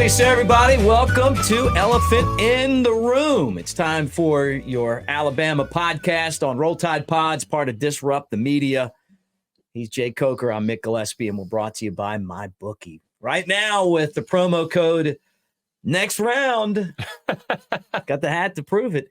Peace, everybody. Welcome to Elephant in the Room. It's time for your Alabama podcast on Roll Tide Pods, part of Disrupt the Media. He's Jay Coker. I'm Mick Gillispie, and we're brought to you by MyBookie. Right now, with the promo code Next Round, got the hat to prove it.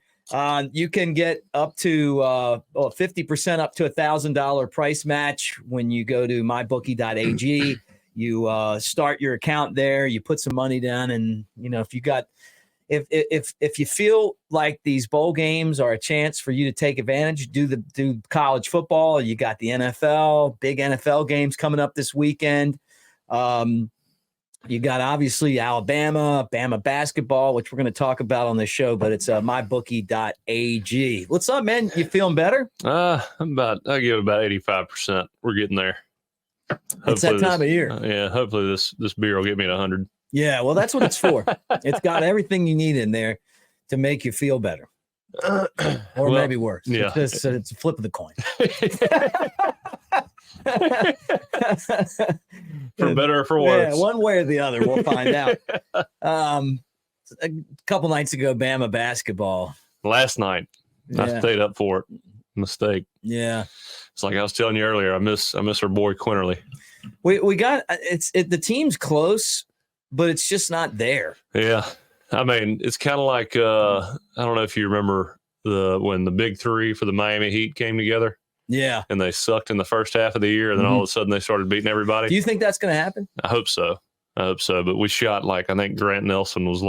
You can get up to 50% up to $1,000 price match when you go to mybookie.ag. You start your account there. You put some money down, and if you feel like these bowl games are a chance for you to take advantage, do college football. You got the NFL, big NFL games coming up this weekend. You got obviously Alabama basketball, which we're going to talk about on this show, but it's mybookie.ag. What's up, man? You feeling better? I give it about 85%. We're getting there. It's that time of year. Yeah, hopefully this beer will get me to 100. Yeah, well, that's what it's for. It's got everything you need in there to make you feel better. Or maybe worse. Yeah. It's a flip of the coin. For better or for worse. Yeah, one way or the other. We'll find out. A couple nights ago, Bama basketball. Last night, I stayed up for it. Mistake. Yeah. It's like I was telling you earlier, I miss our boy Quinterly. We got the team's close, but it's just not there. Yeah. I mean, it's kind of like I don't know if you remember when the big three for the Miami Heat came together. Yeah. And they sucked in the first half of the year, and then all of a sudden they started beating everybody. Do you think that's going to happen? I hope so. But we shot I think Grant Nelson was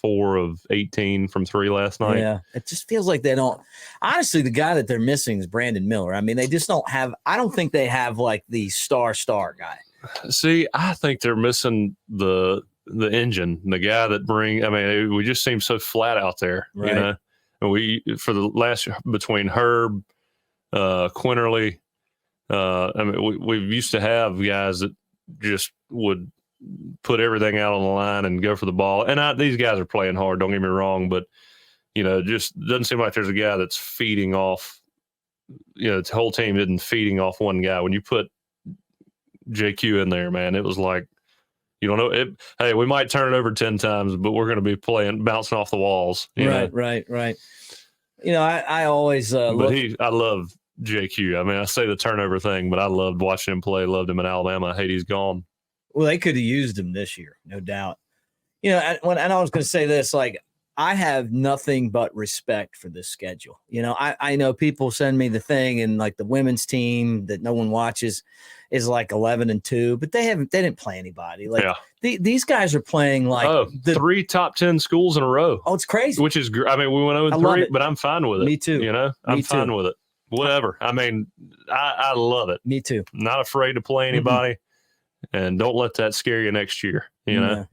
4 of 18 from 3 last night. Yeah. It just feels like they don't. Honestly, the guy that they're missing is Brandon Miller. I mean, they just don't have. I don't think they have the star guy. See, I think they're missing the engine, the guy that we just seem so flat out there, right. You know. And for the last between Herb, Quinterly, we used to have guys that just would put everything out on the line and go for the ball. And these guys are playing hard, don't get me wrong, but just doesn't seem like there's a guy that's feeding off. The whole team isn't feeding off one guy. When you put JQ in there, man, it was like, you don't know it. Hey, we might turn it over 10 times, but we're going to be bouncing off the walls. Right. I always I love JQ. I mean, I say the turnover thing, but I loved watching him play. Loved him in Alabama. I hate he's gone. Well, they could have used him this year, no doubt. And I was going to say this, I have nothing but respect for this schedule. I know people send me the thing, and the women's team that no one watches is 11-2, but they didn't play anybody. These guys are playing 3 top 10 schools in a row. Oh, it's crazy. Which is, we went 0-3, but I'm fine with it. Me too. I'm fine with it. Whatever. I mean, I love it. Me too. Not afraid to play anybody, and don't let that scare you next year. Yeah.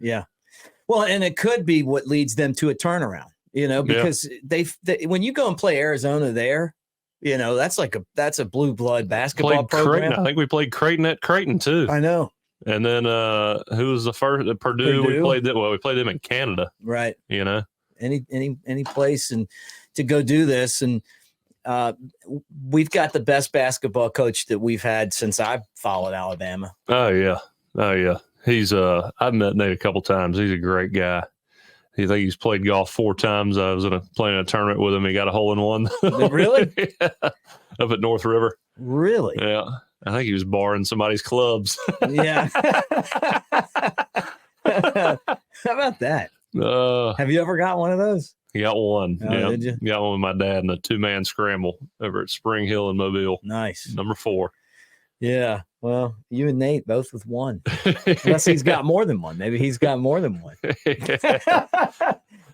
Well, and it could be what leads them to a turnaround, because they when you go and play Arizona there, that's a blue blood basketball program. Creighton. I think we played Creighton at Creighton too. I know. And then who was the first? Purdue. We played them. Well, we played them in Canada. Right. Any place and to go do this, and we've got the best basketball coach that we've had since I've followed Alabama. Oh yeah. He's I've met Nate a couple times. He's a great guy. He's played golf 4 times. I was playing a tournament with him. He got a hole in one. Really? Yeah. Up at North River. Really? Yeah. I think he was barring somebody's clubs. Yeah. How about that? Have you ever got one of those? Got one. Oh, yeah. Did you? Got one with my dad in a 2-man scramble over at Spring Hill in Mobile. Nice. Number 4. Yeah. Well, you and Nate both with one. Unless he's got more than one. Maybe he's got more than one.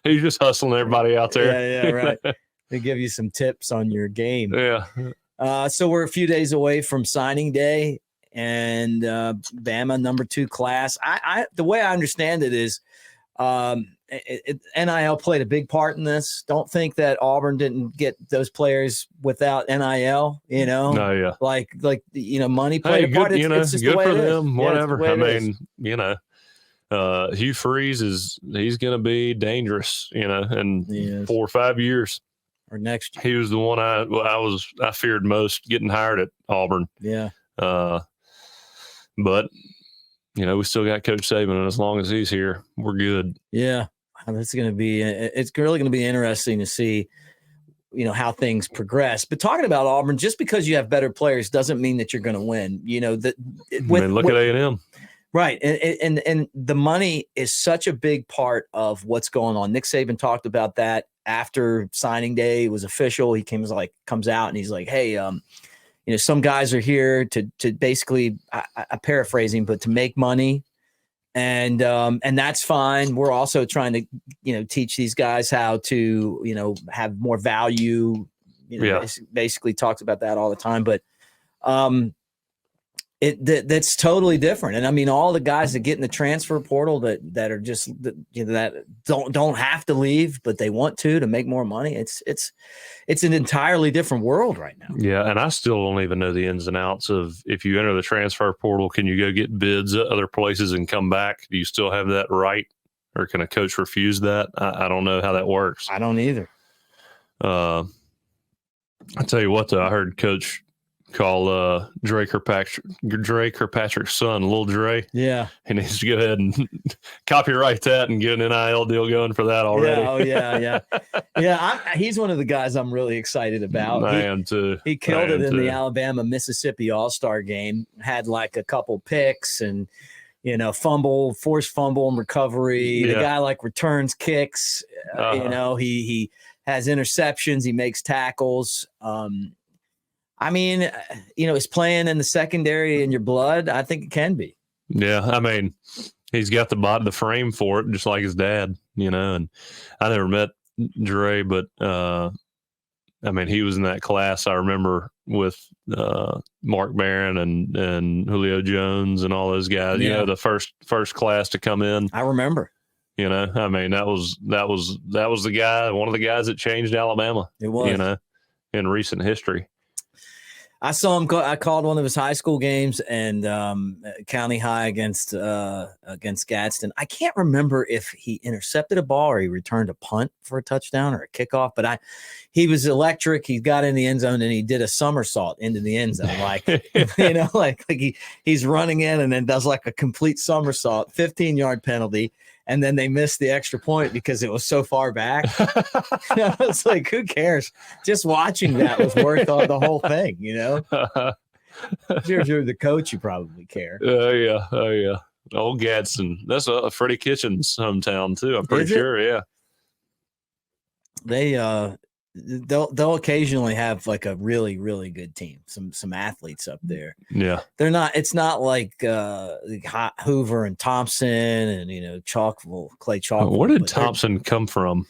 He's just hustling everybody out there. Yeah, right. They give you some tips on your game. Yeah. So we're a few days away from signing day, and Bama number 2 class. The way I understand it is NIL played a big part in this. Don't think that Auburn didn't get those players without NIL, No, yeah. Money played a part. It's just good the way for them, whatever. Yeah, I mean, Hugh Freeze he's going to be dangerous, in 4 or 5 years. Or next year. He was the one I feared most getting hired at Auburn. Yeah. But we still got Coach Saban, and as long as he's here, we're good. Yeah, it's really going to be interesting to see, how things progress. But talking about Auburn, just because you have better players doesn't mean that you're going to win. Look at A&M. Right. And the money is such a big part of what's going on. Nick Saban talked about that after signing day was official. He comes out and he's like, hey, some guys are here to basically, I'm paraphrasing, but to make money. And that's fine. We're also trying to, teach these guys how to, have more value. Basically talks about that all the time. But that's totally different. And I mean, all the guys that get in the transfer portal that are just that don't have to leave, but they want to make more money. It's an entirely different world right now. Yeah, and I still don't even know the ins and outs of if you enter the transfer portal, can you go get bids at other places and come back? Do you still have that right, or can a coach refuse that? I don't know how that works. I don't either. I tell you what, though, I heard Coach call Dre Kirkpatrick's son, Lil Dre. Yeah. He needs to go ahead and copyright that and get an NIL deal going for that already. Yeah, oh, yeah. Yeah, he's one of the guys I'm really excited about. I am too. He killed it in the Alabama-Mississippi All-Star game, had like a couple picks and, forced fumble and recovery. The guy returns kicks, he has interceptions. He makes tackles. I mean, is playing in the secondary in your blood? I think it can be. Yeah, I mean, he's got the frame for it, just like his dad, and I never met Dre, but, he was in that class, I remember, with Mark Barron and Julio Jones and all those guys, the first class to come in. I remember. That was the guy, one of the guys that changed Alabama. It was. In recent history. I saw him. I called one of his high school games and County High against Gadsden. I can't remember if he intercepted a ball or he returned a punt for a touchdown or a kickoff. But he was electric. He got in the end zone and he did a somersault into the end zone, he's running in and then does like a complete somersault, 15-yard penalty. And then they missed the extra point because it was so far back. I was like, who cares? Just watching that was worth the whole thing, If you're the coach, you probably care. Oh, yeah. Old Gadsden. That's Freddie Kitchens' hometown, too. I'm pretty sure, yeah. They'll occasionally have like a really, really good team. Some athletes up there. Yeah. It's not like Hoover and Thompson and, Clay Chalkville. Where did Thompson come from?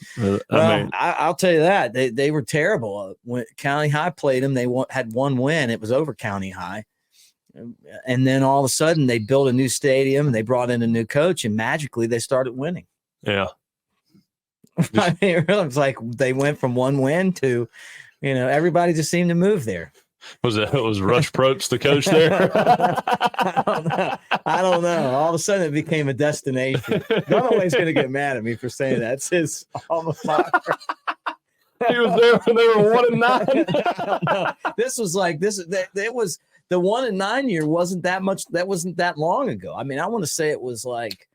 I'll tell you that they were terrible. When County High played them, they had one win. It was over County High. And then all of a sudden they built a new stadium and they brought in a new coach and magically they started winning. Yeah. It was like they went from one win to, everybody just seemed to move there. Was Rush Probst the coach there? I don't know. All of a sudden it became a destination. Dunaway's going to get mad at me for saying that. It's his alma mater. He was there when they were 1-9. This was like this. It was the 1-9 year wasn't that much. That wasn't that long ago. I mean, I want to say it was like,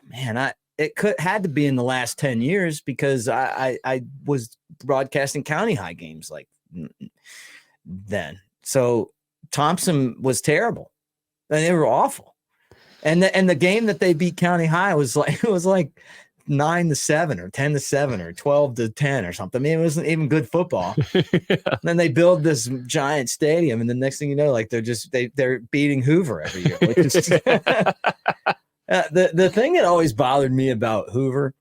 man, it had to be in the last 10 years because I was broadcasting County High games like then. So Thompson was terrible and they were awful. And the game that they beat County High was like 9-7 or 10-7 or 12-10 or something. I mean, it wasn't even good football. Yeah. Then they build this giant stadium and the next thing you know, like they're beating Hoover every year. Which is the thing that always bothered me about Hoover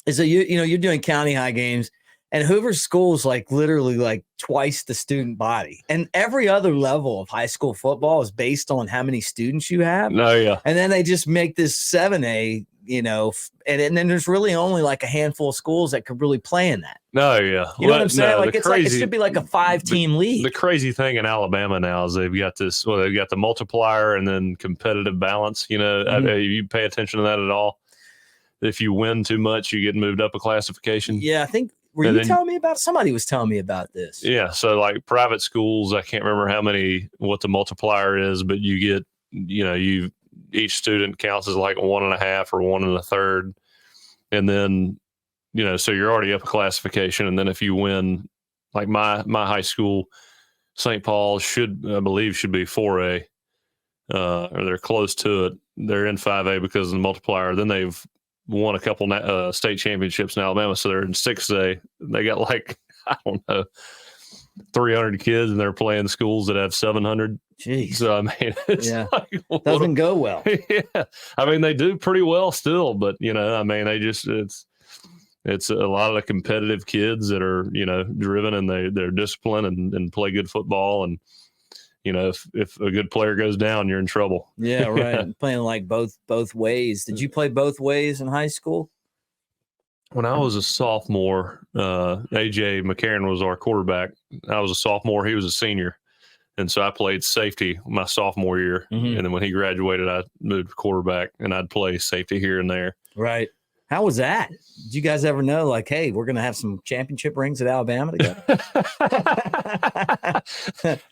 is that you're doing County High games and Hoover's school is like literally like twice the student body, and every other level of high school football is based on how many students you have. No, yeah, and then they just make this 7A, and then there's really only like a handful of schools that could really play in that. No, yeah, you know what I'm saying? Like it should be like a 5-team league. The crazy thing in Alabama now is they've got this. Well, they've got the multiplier and then competitive balance. You pay attention to that at all? If you win too much, you get moved up a classification. Yeah, I think. Telling me about? Somebody was telling me about this. Yeah, so like private schools, I can't remember what the multiplier is, but you get, each student counts as like 1.5 or 1 1/3. And then, so you're already up a classification. And then if you win, like my high school, St. Paul I believe should be 4A, or they're close to it. They're in 5A because of the multiplier. Then they've won a couple state championships in Alabama. So they're in 6A. They got like, I don't know, 300 kids, and they're playing schools that have 700. Jeez. So, I mean, it's like, doesn't go well. Yeah. I mean, they do pretty well still, but, I mean, it's a lot of the competitive kids that are, driven, and they're disciplined and play good football. And, if a good player goes down, you're in trouble. Yeah, right. Playing like both ways. Did you play both ways in high school? When I was a sophomore, AJ McCarron was our quarterback. I was a sophomore. He was a senior. And so I played safety my sophomore year. And then when he graduated, I moved to quarterback, and I'd play safety here and there. Right. How was that? Did you guys ever know, like, hey, we're going to have some championship rings at Alabama together?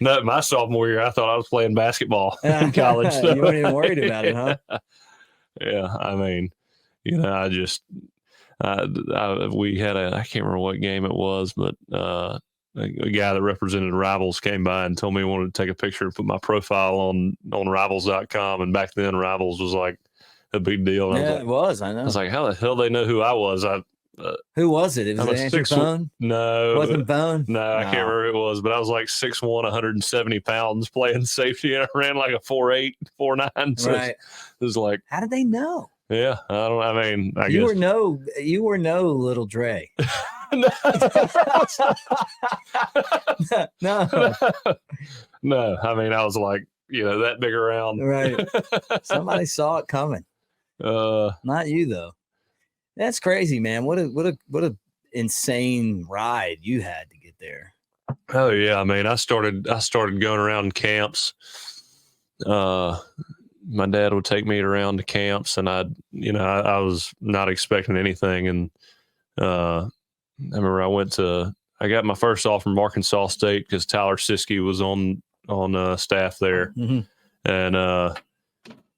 No, my sophomore year, I thought I was playing basketball in college. So. You weren't even worried about it, huh? Yeah. I mean, I just, we had I can't remember what game it was, but a guy that represented Rivals came by and told me he wanted to take a picture and put my profile on Rivals.com. And back then, Rivals was like a big deal. And it was. I know. I was like, how the hell they know who I was? Who was it? It was Andrew Bone? No. It wasn't Bone? No, I can't remember who it was, but I was like 6'1", 170 pounds playing safety, and I ran like a 4'8", 4'9". So right. It was like, how did they know? Yeah, I guess you were no little Dre. No. No. I mean, I was like, that big around. Right. Somebody saw it coming. Not you though. That's crazy, man. What a insane ride you had to get there. Oh yeah, I mean, I started going around camps. My dad would take me around to camps, and I was not expecting anything. And I remember I got my first offer from Arkansas State because Tyler Siskey was on staff there. And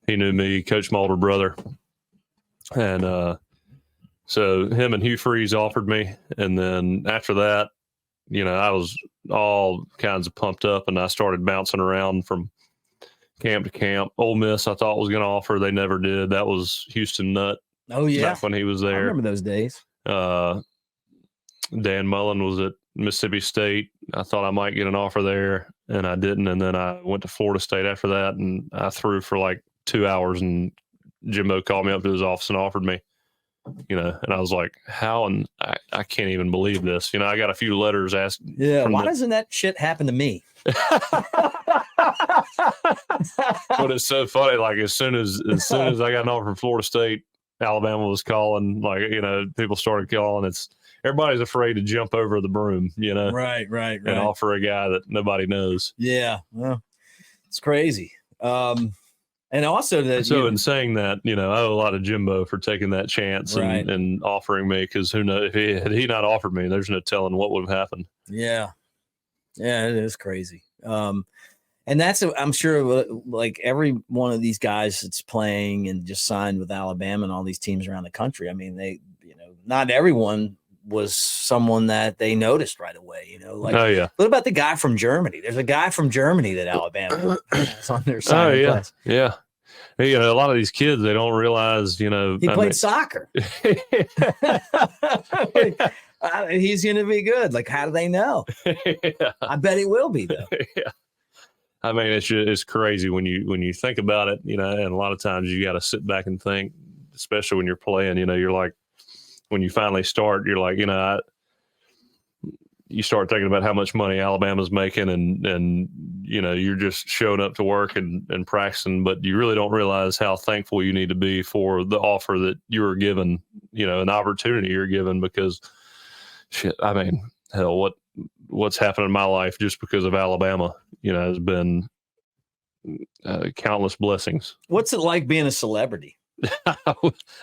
he knew me, coached my older brother. And so him and Hugh Freeze offered me. And then after that, I was all kinds of pumped up, and I started bouncing around from camp to camp. Ole Miss, I thought was going to offer. They never did. That was Houston Nutt. Oh, yeah. Back when he was there. I remember those days. Dan Mullen was at Mississippi State. I thought I might get an offer there, and I didn't. And then I went to Florida State after that, and I threw for like 2 hours, and Jimbo called me up to his office and offered me, and I was like, how? And I can't even believe this. I got a few letters asked. Yeah. Why doesn't that shit happen to me? But it's so funny. Like as soon as I got an offer from Florida State, Alabama was calling. Like people started calling. Everybody's afraid to jump over the broom. Right. And offer a guy that nobody knows. Yeah, well, it's crazy. And also in saying that, I owe a lot of Jimbo for taking that chance and offering me, because who knows, if he not offered me, there's no telling what would have happened. Yeah, it is crazy. And that's, I'm sure, like every one of these guys that's playing and just signed with Alabama and all these teams around the country. I mean, they, not everyone was someone that they noticed right away. Like, oh yeah. What about the guy from Germany? There's a guy from Germany that Alabama is on their side. Oh yeah, yeah. A lot of these kids, they don't realize, he played soccer. He's going to be good. Like, how do they know? Yeah. I bet he will be though. Yeah. I mean, it's crazy when you think about it, and a lot of times you got to sit back and think, especially when you're playing, you're like, when you finally start, you're like, you start thinking about how much money Alabama's making, and you're just showing up to work and practicing, but you really don't realize how thankful you need to be for the offer that you were given, an opportunity you're given, because shit, I mean, hell, what's happened in my life just because of Alabama, has been countless blessings. What's it like being a celebrity?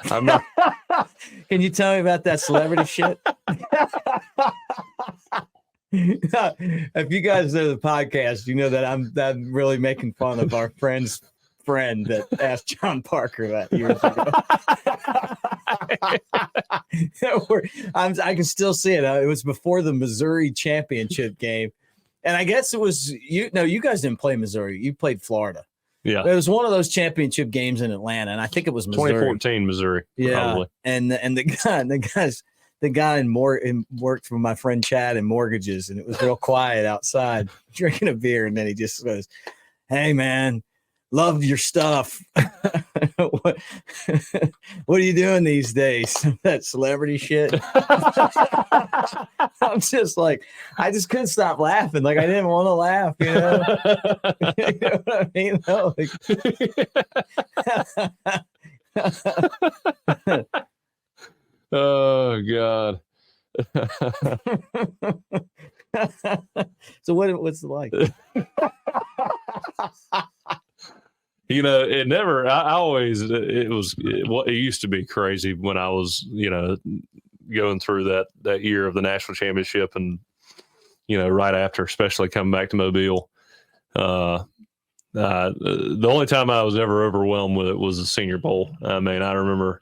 I'm not. Can you tell me about that celebrity shit? If you guys know the podcast, you know that I'm really making fun of our friend's friend that asked John Parker that years ago. I can still see it. It was before the Missouri championship game. And I guess it was you. No, you guys didn't play Missouri. You played Florida. Yeah. It was one of those championship games in Atlanta. And I think it was Missouri. 2014 Missouri. Yeah. Probably. And the guy worked for my friend Chad in mortgages, and it was real quiet outside drinking a beer. And then he just goes, "Hey man, loved your stuff. what are you doing these days? That celebrity shit." I'm just like, I just couldn't stop laughing. Like I didn't want to laugh, you know. You know what I mean? No, like, Oh God. So what's it like? You know, it never. I always. It used to be crazy when I was, going through that year of the national championship, and right after, especially coming back to Mobile. The only time I was ever overwhelmed with it was the Senior Bowl. I mean, I remember.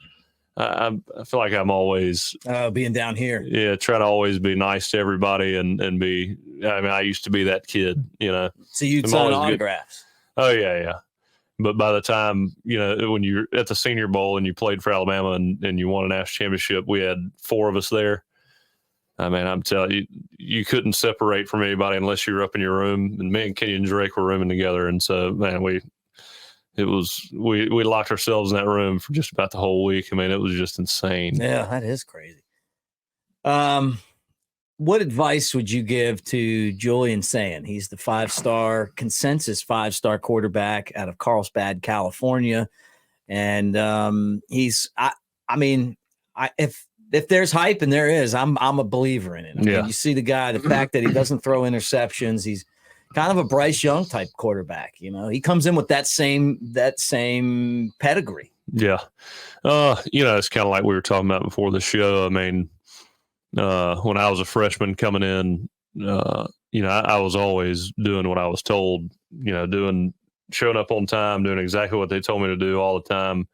I feel like I'm always being down here. Yeah, try to always be nice to everybody and be. I mean, I used to be that kid, So you'd sign autographs. Oh yeah. But by the time, when you're at the Senior Bowl and you played for Alabama and you won a national championship, we had 4 of us there. I mean, I'm telling you, you couldn't separate from anybody unless you were up in your room. And me and Kenny and Drake were rooming together. And so, man, we locked ourselves in that room for just about the whole week. I mean, it was just insane. Yeah, that is crazy. What advice would you give to Julian Sayin? He's the consensus 5-star quarterback out of Carlsbad, California. And if there's hype, and there is, I'm a believer in it. I mean, you see the guy, the fact that he doesn't throw interceptions, he's kind of a Bryce Young type quarterback. He comes in with that same pedigree. Yeah. It's kind of like we were talking about before the show. I mean, when I was a freshman coming in, I was always doing what I was told, showing up on time, doing exactly what they told me to do all the time.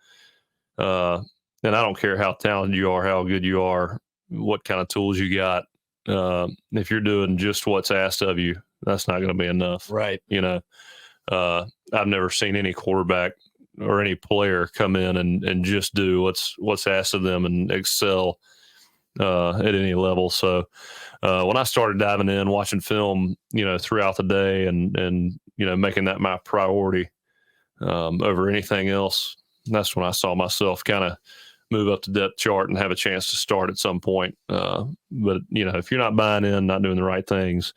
And I don't care how talented you are, how good you are, what kind of tools you got. If you're doing just what's asked of you, that's not going to be enough. Right. I've never seen any quarterback or any player come in and just do what's asked of them and excel at any level. So when I started diving in, watching film, throughout the day and making that my priority over anything else, that's when I saw myself kind of move up the depth chart and have a chance to start at some point. But if you're not buying in, not doing the right things,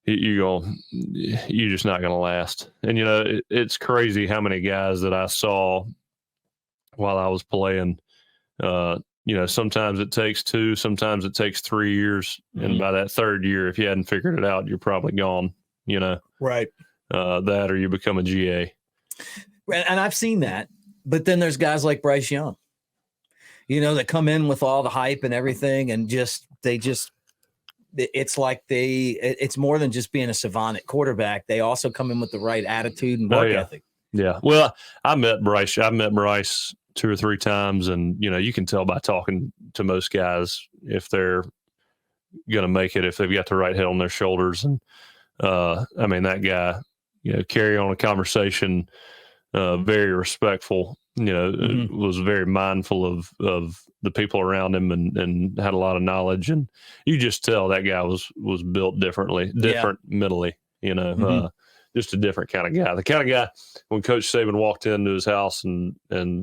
you're just not going to last. And, it's crazy how many guys that I saw while I was playing, sometimes it takes 2, sometimes it takes 3 years. Mm-hmm. And by that 3rd year, if you hadn't figured it out, you're probably gone, Right. That or you become a GA. And I've seen that. But then there's guys like Bryce Young, that come in with all the hype and everything, and it's like it's more than just being a savant at quarterback. They also come in with the right attitude and work ethic. Yeah. Well, I met Bryce 2 or 3 times, and you can tell by talking to most guys if they're going to make it, if they've got the right head on their shoulders. And that guy, carry on a conversation, very respectful, mm-hmm. was very mindful of the people around him and had a lot of knowledge. And you just tell that guy was built different mentally, mm-hmm. Just a different kind of guy. The kind of guy, when Coach Saban walked into his house and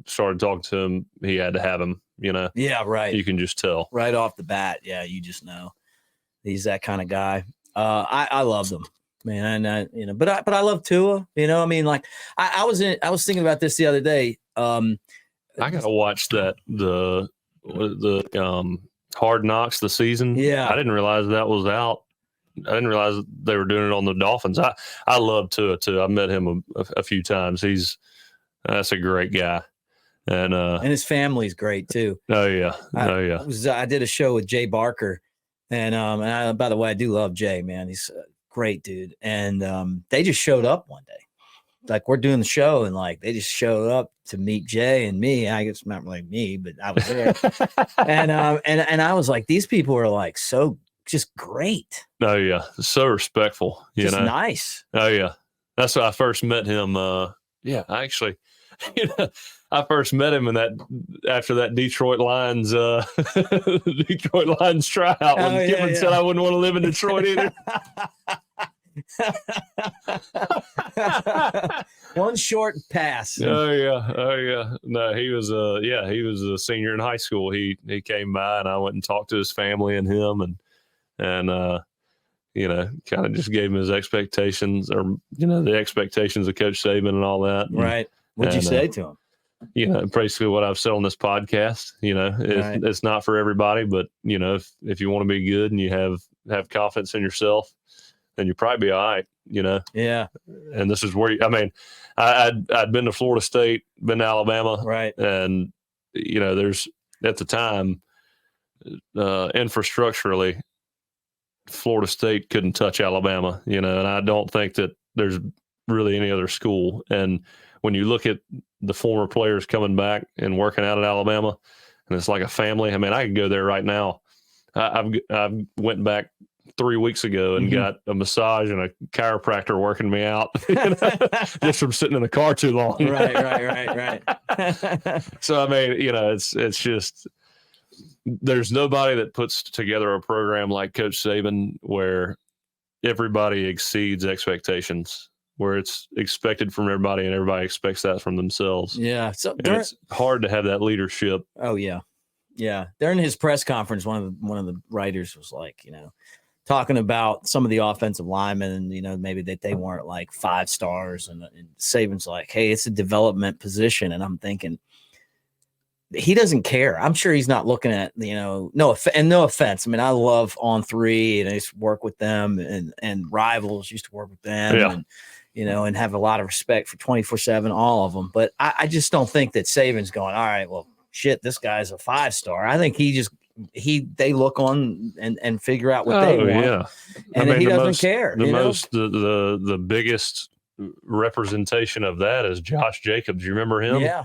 started talking to him, he had to have him, Yeah, right. You can just tell. Right off the bat. Yeah, you just know. He's that kind of guy. I love them, man. And but I love Tua. I was thinking about this the other day. I gotta watch the Hard Knocks, the season. Yeah, I didn't realize that was out. I didn't realize they were doing it on the Dolphins. I love Tua too. I met him a few times. That's a great guy, and his family's great too. Oh yeah, I did a show with Jay Barker, and by the way, I do love Jay, man. He's a great dude, and they just showed up one day like we're doing the show and like they just showed up to meet Jay and me. I guess not really me, but I was there. and I was like, these people are like so just great. Oh yeah, so respectful. Just nice. Oh yeah, that's when I first met him. Yeah, I actually, I first met him in that after that Detroit Lions Detroit Lions tryout when Kevin said I wouldn't want to live in Detroit either. One short pass. Oh yeah. No, he was a senior in high school. He came by and I went and talked to his family and him and kind of just gave him his expectations or the expectations of Coach Saban and all that. Right. What'd you say to him? Basically what I've said on this podcast. It's not for everybody, but if you want to be good and you have confidence in yourself, then you'll probably be all right, Yeah. And this is where, I'd been to Florida State, been to Alabama. Right. And, there's at the time, infrastructurally, Florida State couldn't touch Alabama, and I don't think that there's really any other school. And when you look at the former players coming back and working out at Alabama, and it's like a family, I could go there right now. I went back 3 weeks ago and got a massage and a chiropractor working me out just from sitting in the car too long. Right. So, it's just, there's nobody that puts together a program like Coach Saban where everybody exceeds expectations, where it's expected from everybody and everybody expects that from themselves. Yeah. So it's hard to have that leadership. Oh yeah. Yeah. During his press conference, one of the writers was like, talking about some of the offensive linemen and, maybe that they weren't like 5 stars and Saban's like, hey, it's a development position. And I'm thinking, he doesn't care. I'm sure he's not looking at, no offense. I love On 3 and I used to work with them and Rivals used to work with them and, and have a lot of respect for 24/7, all of them. But I just don't think that Saban's going, all right, well, shit, this guy's a 5-star. I think they look on and figure out what they want. Yeah. And he doesn't care. The biggest representation of that is Josh Jacobs. You remember him? Yeah.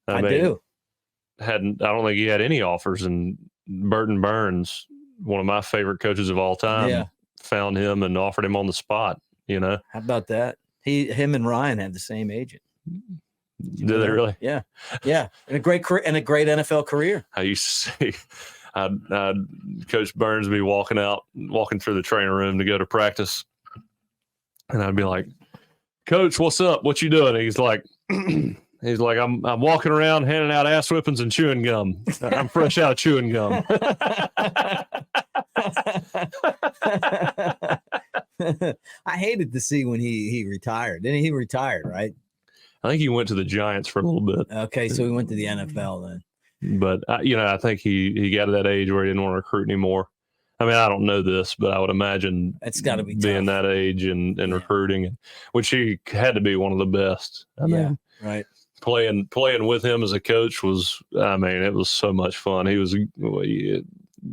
I do. I don't think he had any offers, and Burton Burns, one of my favorite coaches of all time, found him and offered him on the spot. How about that? Him and Ryan had the same agent. Did they really? Yeah. And a great career and a great NFL career. I used to see, I'd Coach Burns be walking through the training room to go to practice, and I'd be like, "Coach, what's up? What you doing?" And he's like, I'm walking around handing out ass whippings and chewing gum. I'm fresh out of chewing gum. I hated to see when he retired. Didn't he retire, right? I think he went to the Giants for a little bit. Okay, so he went to the NFL then. But, I think he got to that age where he didn't want to recruit anymore. I don't know this, but I would imagine it's got to be being tough. that age and recruiting, which he had to be one of the best. Right. Playing with him as a coach was, it was so much fun. He was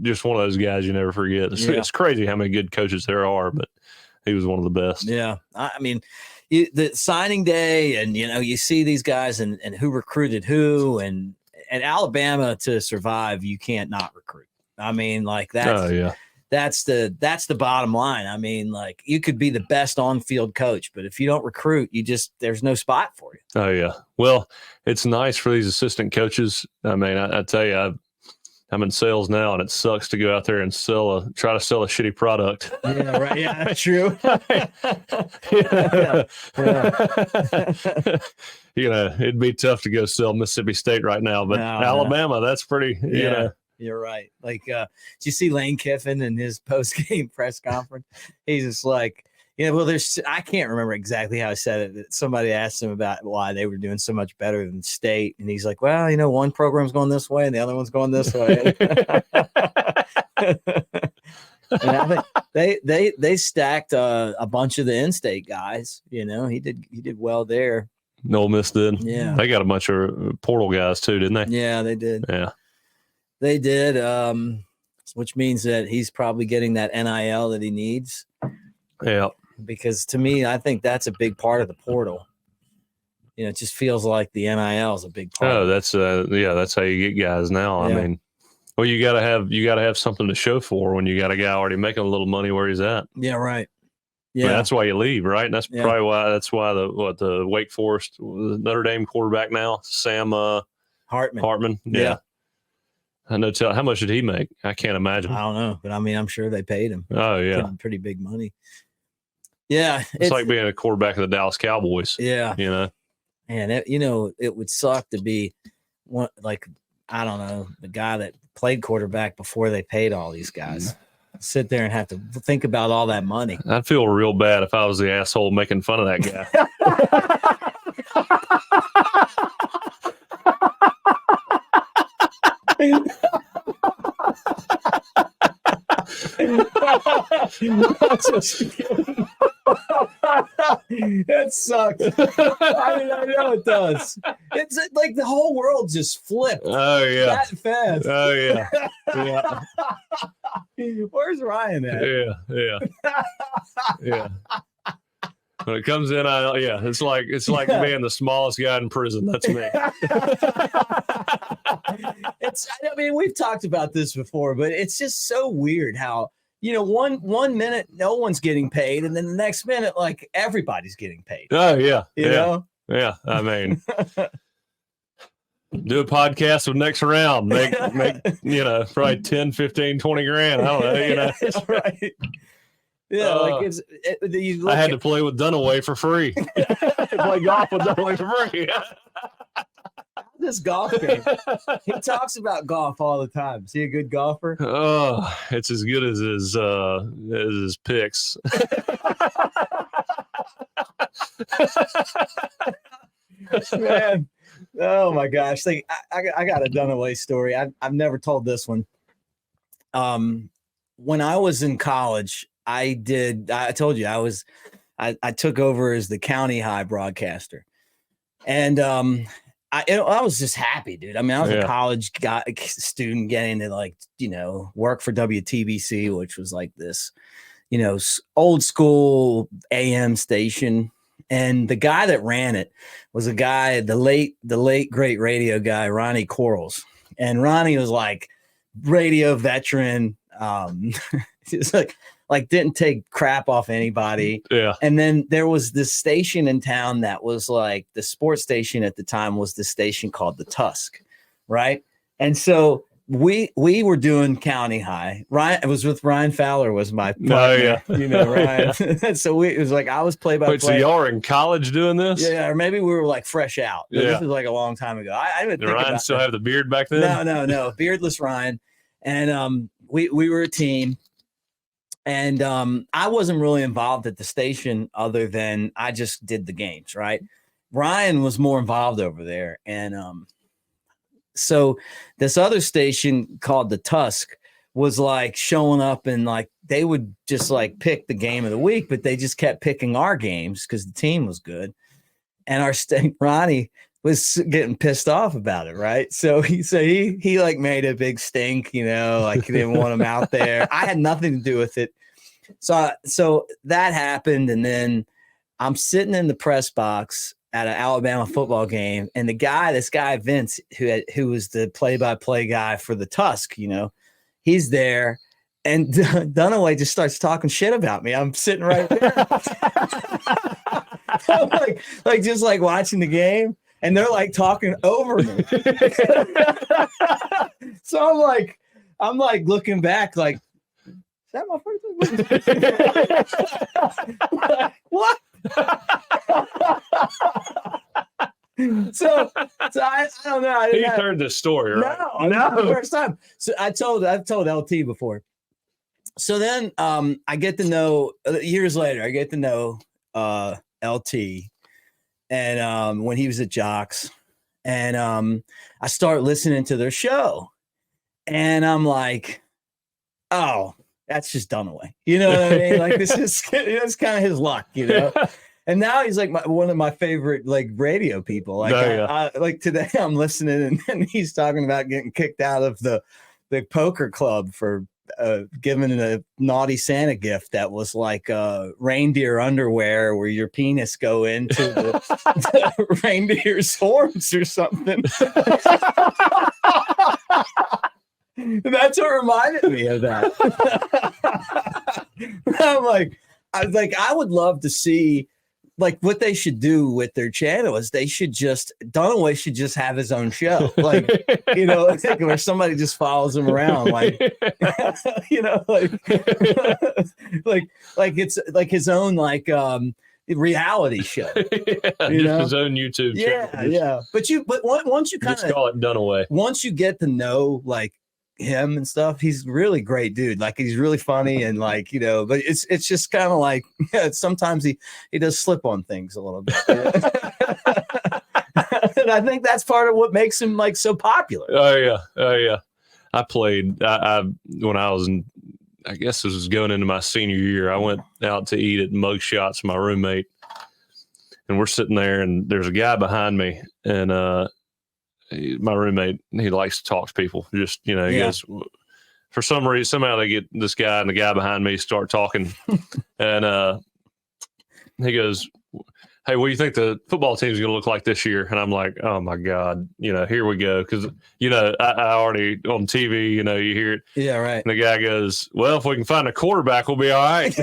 just one of those guys you never forget. It's crazy how many good coaches there are, but he was one of the best. Yeah. The signing day and, you see these guys and who recruited who and Alabama to survive, you can't not recruit. That's the bottom line. You could be the best on-field coach, but if you don't recruit, there's no spot for you. Oh yeah. Well, it's nice for these assistant coaches. I tell you, I'm in sales now, and it sucks to go out there and try to sell a shitty product. Yeah, right. Yeah, that's true. It'd be tough to go sell Mississippi State right now, but Alabama, that's pretty. You're right. Did you see Lane Kiffin in his post-game press conference? He's just like, I can't remember exactly how I said it. Somebody asked him about why they were doing so much better than State. And he's like, well, one program's going this way and the other one's going this way. And I think they stacked a bunch of the in-state guys. He did well there. Ole Miss did. Yeah. They got a bunch of portal guys too, didn't they? Yeah, they did. Yeah. They did, which means that he's probably getting that NIL that he needs. Yeah. Because to me, I think that's a big part of the portal. it just feels like the NIL is a big part. Oh, that's that's how you get guys now. Yeah. I mean, well, you gotta have something to show for when you got a guy already making a little money where he's at. Yeah, right. Yeah, I mean, that's why you leave, right? And that's probably why the Wake Forest Notre Dame quarterback now, Sam Hartman. Yeah. I know. How much did he make? I can't imagine. I don't know, but I mean, I'm sure they paid him. Oh yeah, pretty big money. Yeah, it's like being a quarterback of the Dallas Cowboys. Yeah, and it would suck to be one, like, I don't know, the guy that played quarterback before they paid all these guys. Sit there and have to think about all that money. I'd feel real bad if I was the asshole making fun of that guy. That sucks. I mean, I know it does. It's like the whole world just flipped. Oh yeah, that fast. Oh yeah, yeah. Where's Ryan at? Yeah. When it comes in, it's like being the smallest guy in prison. That's me. I mean, we've talked about this before, but it's just so weird how, one minute no one's getting paid, and then the next minute, like, everybody's getting paid. Oh yeah, you know? Yeah. I mean, do a podcast with next round, make probably 10, 15, 20 grand. I don't know, That's right. Yeah, I had to play with Dunaway for free. Play golf with Dunaway for free. This golf game. He talks about golf all the time. Is he a good golfer? Oh, it's as good as his picks. Man, oh my gosh! Like, I got a Dunaway story. I've never told this one. When I was in college, I told you I took over as the county high broadcaster, and I was just happy, dude. I mean, I was a college student getting to work for WTBC, which was like this, old school AM station. And the guy that ran it was a guy, the late great radio guy, Ronnie Quarles. And Ronnie was like radio veteran. It's like didn't take crap off anybody. Yeah. And then there was this station in town that was like the sports station at the time was the station called the Tusk, right? And so we were doing county high. Ryan, it was with Ryan Fowler was my partner, Ryan. So it was like I was play-by-play. Wait, so y'all are in college doing this? Yeah, or maybe we were like fresh out. Yeah. This was like a long time ago. I didn't think Ryan still have the beard back then? No, beardless Ryan. And we were a team. And I wasn't really involved at the station other than I just did the games, right? Ryan was more involved over there. And so this other station called the Tusk was like showing up and like they would just like pick the game of the week, but they just kept picking our games because the team was good. And Ronnie was getting pissed off about it, right? So he like made a big stink, like he didn't want him out there. I had nothing to do with it. So that happened, and then I'm sitting in the press box at an Alabama football game, and this guy Vince, who was the play-by-play guy for the Tusk, he's there, and Dunaway just starts talking shit about me. I'm sitting right there, I'm like just like watching the game, and they're like talking over me. So I'm like looking back, like, is that my first? What? So I don't know. You've heard this story, right? No, the first time. So I've told LT before. So then I get to know years later. I get to know LT, and when he was at Jocks, and I start listening to their show, and I'm like, oh, that's just Dunaway. You know what I mean? Like that's kind of his luck, And now he's like one of my favorite like radio people. Like, like today I'm listening and he's talking about getting kicked out of the poker club for given a naughty Santa gift that was like reindeer underwear where your penis go into the reindeer's horns or something. That's what reminded me of that. I would love to see like what they should do with their channel is Dunaway should just have his own show. Like, where somebody just follows him around. Like, like it's like his own, like, reality show. His own YouTube channel. Yeah. But once you kind of call it Dunaway. Once you get to know like him and stuff, he's really great dude. Like he's really funny and like, but it's just kind of like sometimes he does slip on things a little bit. And I think that's part of what makes him like so popular. Oh yeah. I played when I was I guess this was going into my senior year. I went out to eat at Mug Shots with my roommate, and we're sitting there and there's a guy behind me, and my roommate, he likes to talk to people. Just, he goes, for some reason, somehow they get this guy and the guy behind me start talking. And he goes, hey, what do you think the football team's going to look like this year? And I'm like, oh my God, here we go. Cause I already on TV, you hear it. Yeah. Right. And the guy goes, well, if we can find a quarterback, we'll be all right.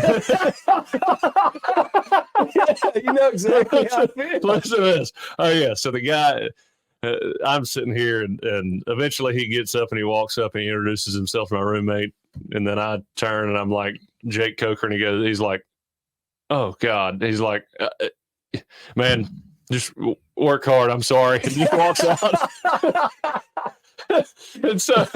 Exactly how I feel. Listen to this. Oh yeah. So the guy, I'm sitting here and eventually he gets up and he walks up and he introduces himself to my roommate. And then I turn and I'm like, Jake Coker. And he's like, oh God. He's like, man, just work hard. I'm sorry. And just walks out. And so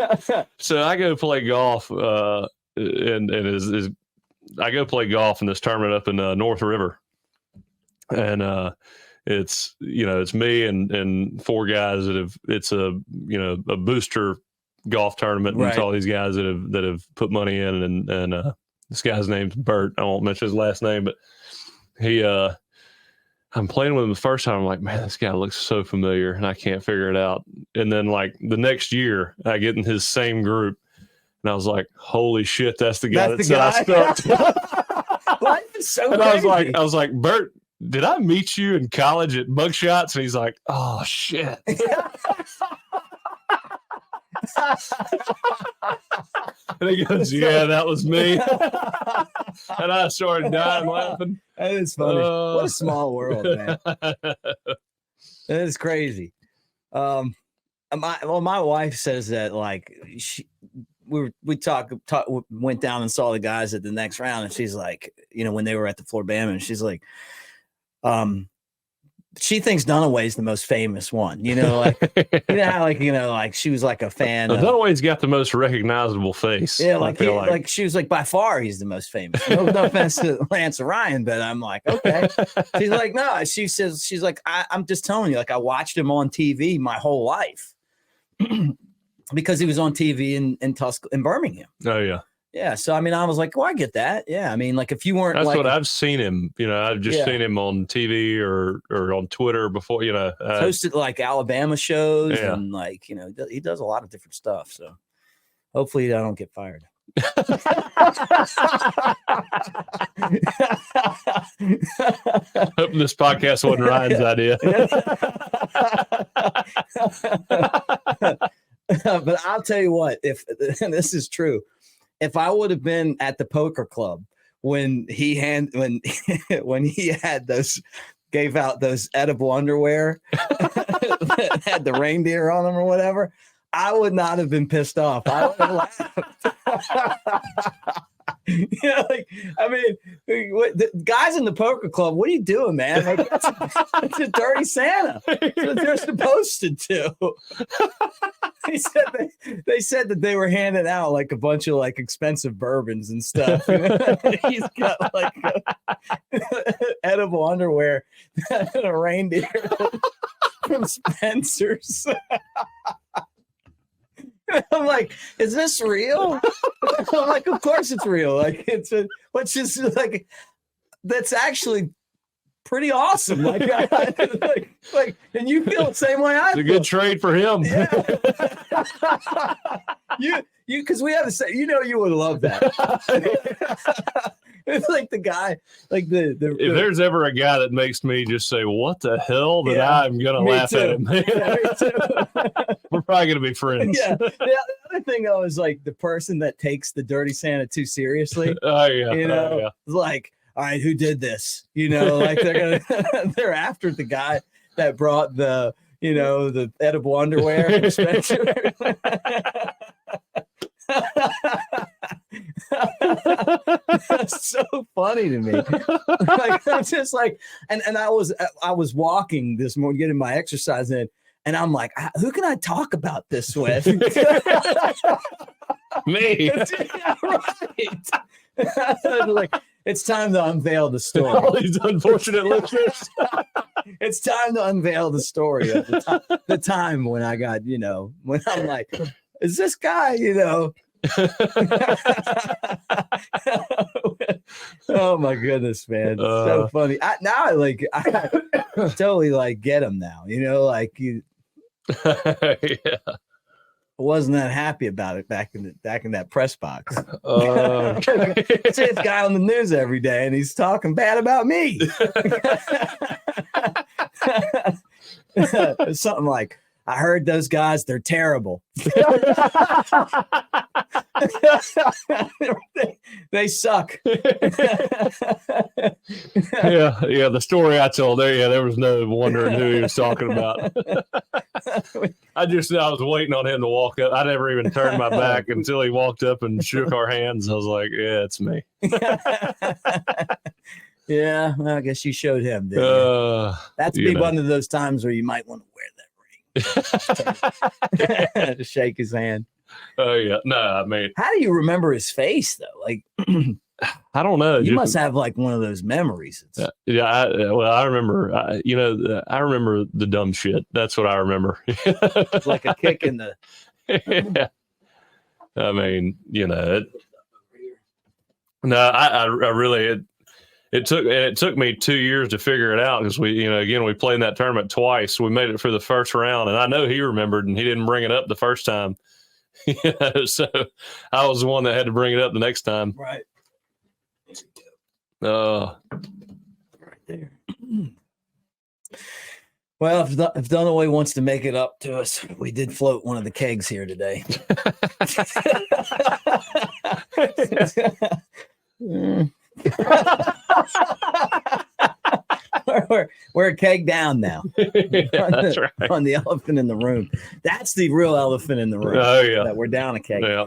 I go play golf I go play golf in this tournament up in North River. And it's me and four guys it's a booster golf tournament. And it's all these guys that have put money in, and this guy's name's Bert. I won't mention his last name, but I'm playing with him the first time. I'm like, man, this guy looks so familiar and I can't figure it out. And then like the next year I get in his same group and I was like, holy shit, that's the guy that I spoke. Life is so and crazy. I was like, Bert, did I meet you in college at Mug Shots? And he's like, oh shit. And he goes, yeah, that was me. And I started dying laughing. That is funny. What a small world, man. That is crazy. My wife says that like we went down and saw the guys at the next round, and she's like, when they were at the Floribama, and she's like, she thinks Dunaway's the most famous one, like, like she was like a fan. Dunaway's got the most recognizable face. Yeah. Like she was like, by far, he's the most famous. No offense to Lance Ryan, but I'm like, okay. She's like, no, she's like, I'm just telling you, like, I watched him on TV my whole life because he was on TV in Birmingham. Oh yeah. Yeah. So, I mean, I was like, well, I get that. Yeah. I mean, like if you weren't That's what I've seen him, I've just seen him on TV or on Twitter before, hosted like Alabama shows and like, he does a lot of different stuff. So hopefully I don't get fired. Hope this podcast wasn't Ryan's idea. But I'll tell you what, and this is true, if I would have been at the poker club when he gave out those edible underwear that had the reindeer on them or whatever, I would not have been pissed off. I would have laughed. The guys in the poker club, what are you doing, man? Like, that's a dirty Santa. That's what they're supposed to do. They said that they were handing out like a bunch of like expensive bourbons and stuff. He's got like edible underwear and a reindeer from Spencer's. I'm like, is this real? I'm like, of course it's real. Like, that's actually pretty awesome. Like, and you feel the same way I feel. It's a good trade for him. Yeah. you, because we have the same. You would love that. It's like the guy, like the. If there's ever a guy that makes me just say, "What the hell?" Then I'm gonna laugh at him. Yeah, me too. We're probably gonna be friends. Yeah. The other thing though is like the person that takes the Dirty Santa too seriously. Oh yeah. It's like, all right, who did this? Like they're after the guy that brought the edible underwear from Spencer. That's so funny to me. Like, I'm just like, and I was walking this morning, getting my exercise in, and I'm like, who can I talk about this with? Me. Yeah, right. Like, it's time to unveil the story. All these unfortunate listeners. It's time to unveil the story of the time when I got, when I'm like, is this guy, Oh my goodness, man. So funny. I totally like get him now, like you. Yeah. Wasn't that happy about it back in that press box. See this guy on the news every day and he's talking bad about me. Something like, I heard those guys, they're terrible. They suck. Yeah. The story I told there was no wondering who he was talking about. I was waiting on him to walk up. I never even turned my back until he walked up and shook our hands. I was like, yeah, it's me. Yeah, well, I guess you showed him. That's be one of those times where you might want to wear that ring. To shake his hand. Oh yeah, no, I mean, how do you remember his face though? Like, I don't know. You must have like one of those memories. I remember. I remember the dumb shit. That's what I remember. Like a kick in the. Yeah. I mean, I really. It took me 2 years to figure it out because we played in that tournament twice. We made it for the first round, and I know he remembered, and he didn't bring it up the first time. So I was the one that had to bring it up the next time. Right. Right there. Well, if Dunaway wants to make it up to us, we did float one of the kegs here today. We're a keg down now. That's right. On the elephant in the room. That's the real elephant in the room. Oh yeah. That we're down a keg. Yeah.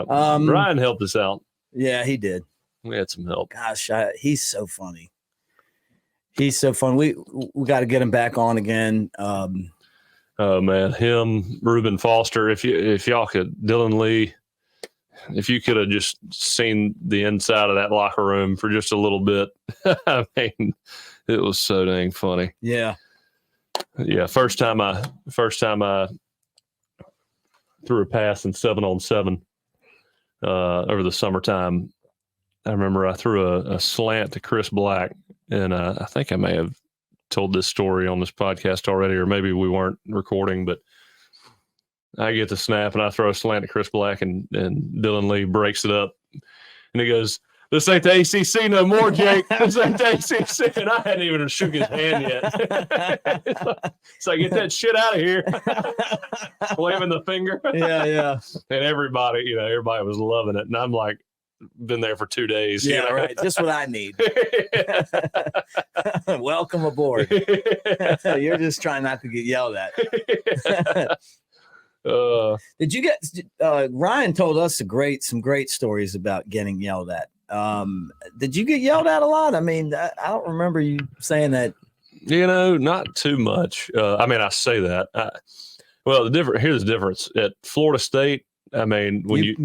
Ryan helped us out. Yeah, he did. We had some help. Gosh, he's so funny. He's so fun. We got to get him back on again. Oh man, him, Reuben Foster. If y'all could, Dylan Lee. If you could have just seen the inside of that locker room for just a little bit, I mean, it was so dang funny. Yeah. Yeah. First time I threw a pass in 7-on-7 over the summertime. I remember I threw a slant to Chris Black, and I think I may have told this story on this podcast already, or maybe we weren't recording, but I get the snap and I throw a slant to Chris Black, and Dylan Lee breaks it up, and he goes, "This ain't the ACC no more, Jake. This ain't the ACC." And I hadn't even shook his hand yet. It's like, get that shit out of here. Waving the finger. Yeah. And everybody was loving it. And I'm like, been there for 2 days. Yeah, right. Just what I need. Welcome aboard. You're just trying not to get yelled at. Did you get Ryan told us some great stories about getting yelled at. Did you get yelled at a lot? I mean, I don't remember you saying that. Not too much. I say that. Here's the difference. At Florida State, I mean, when you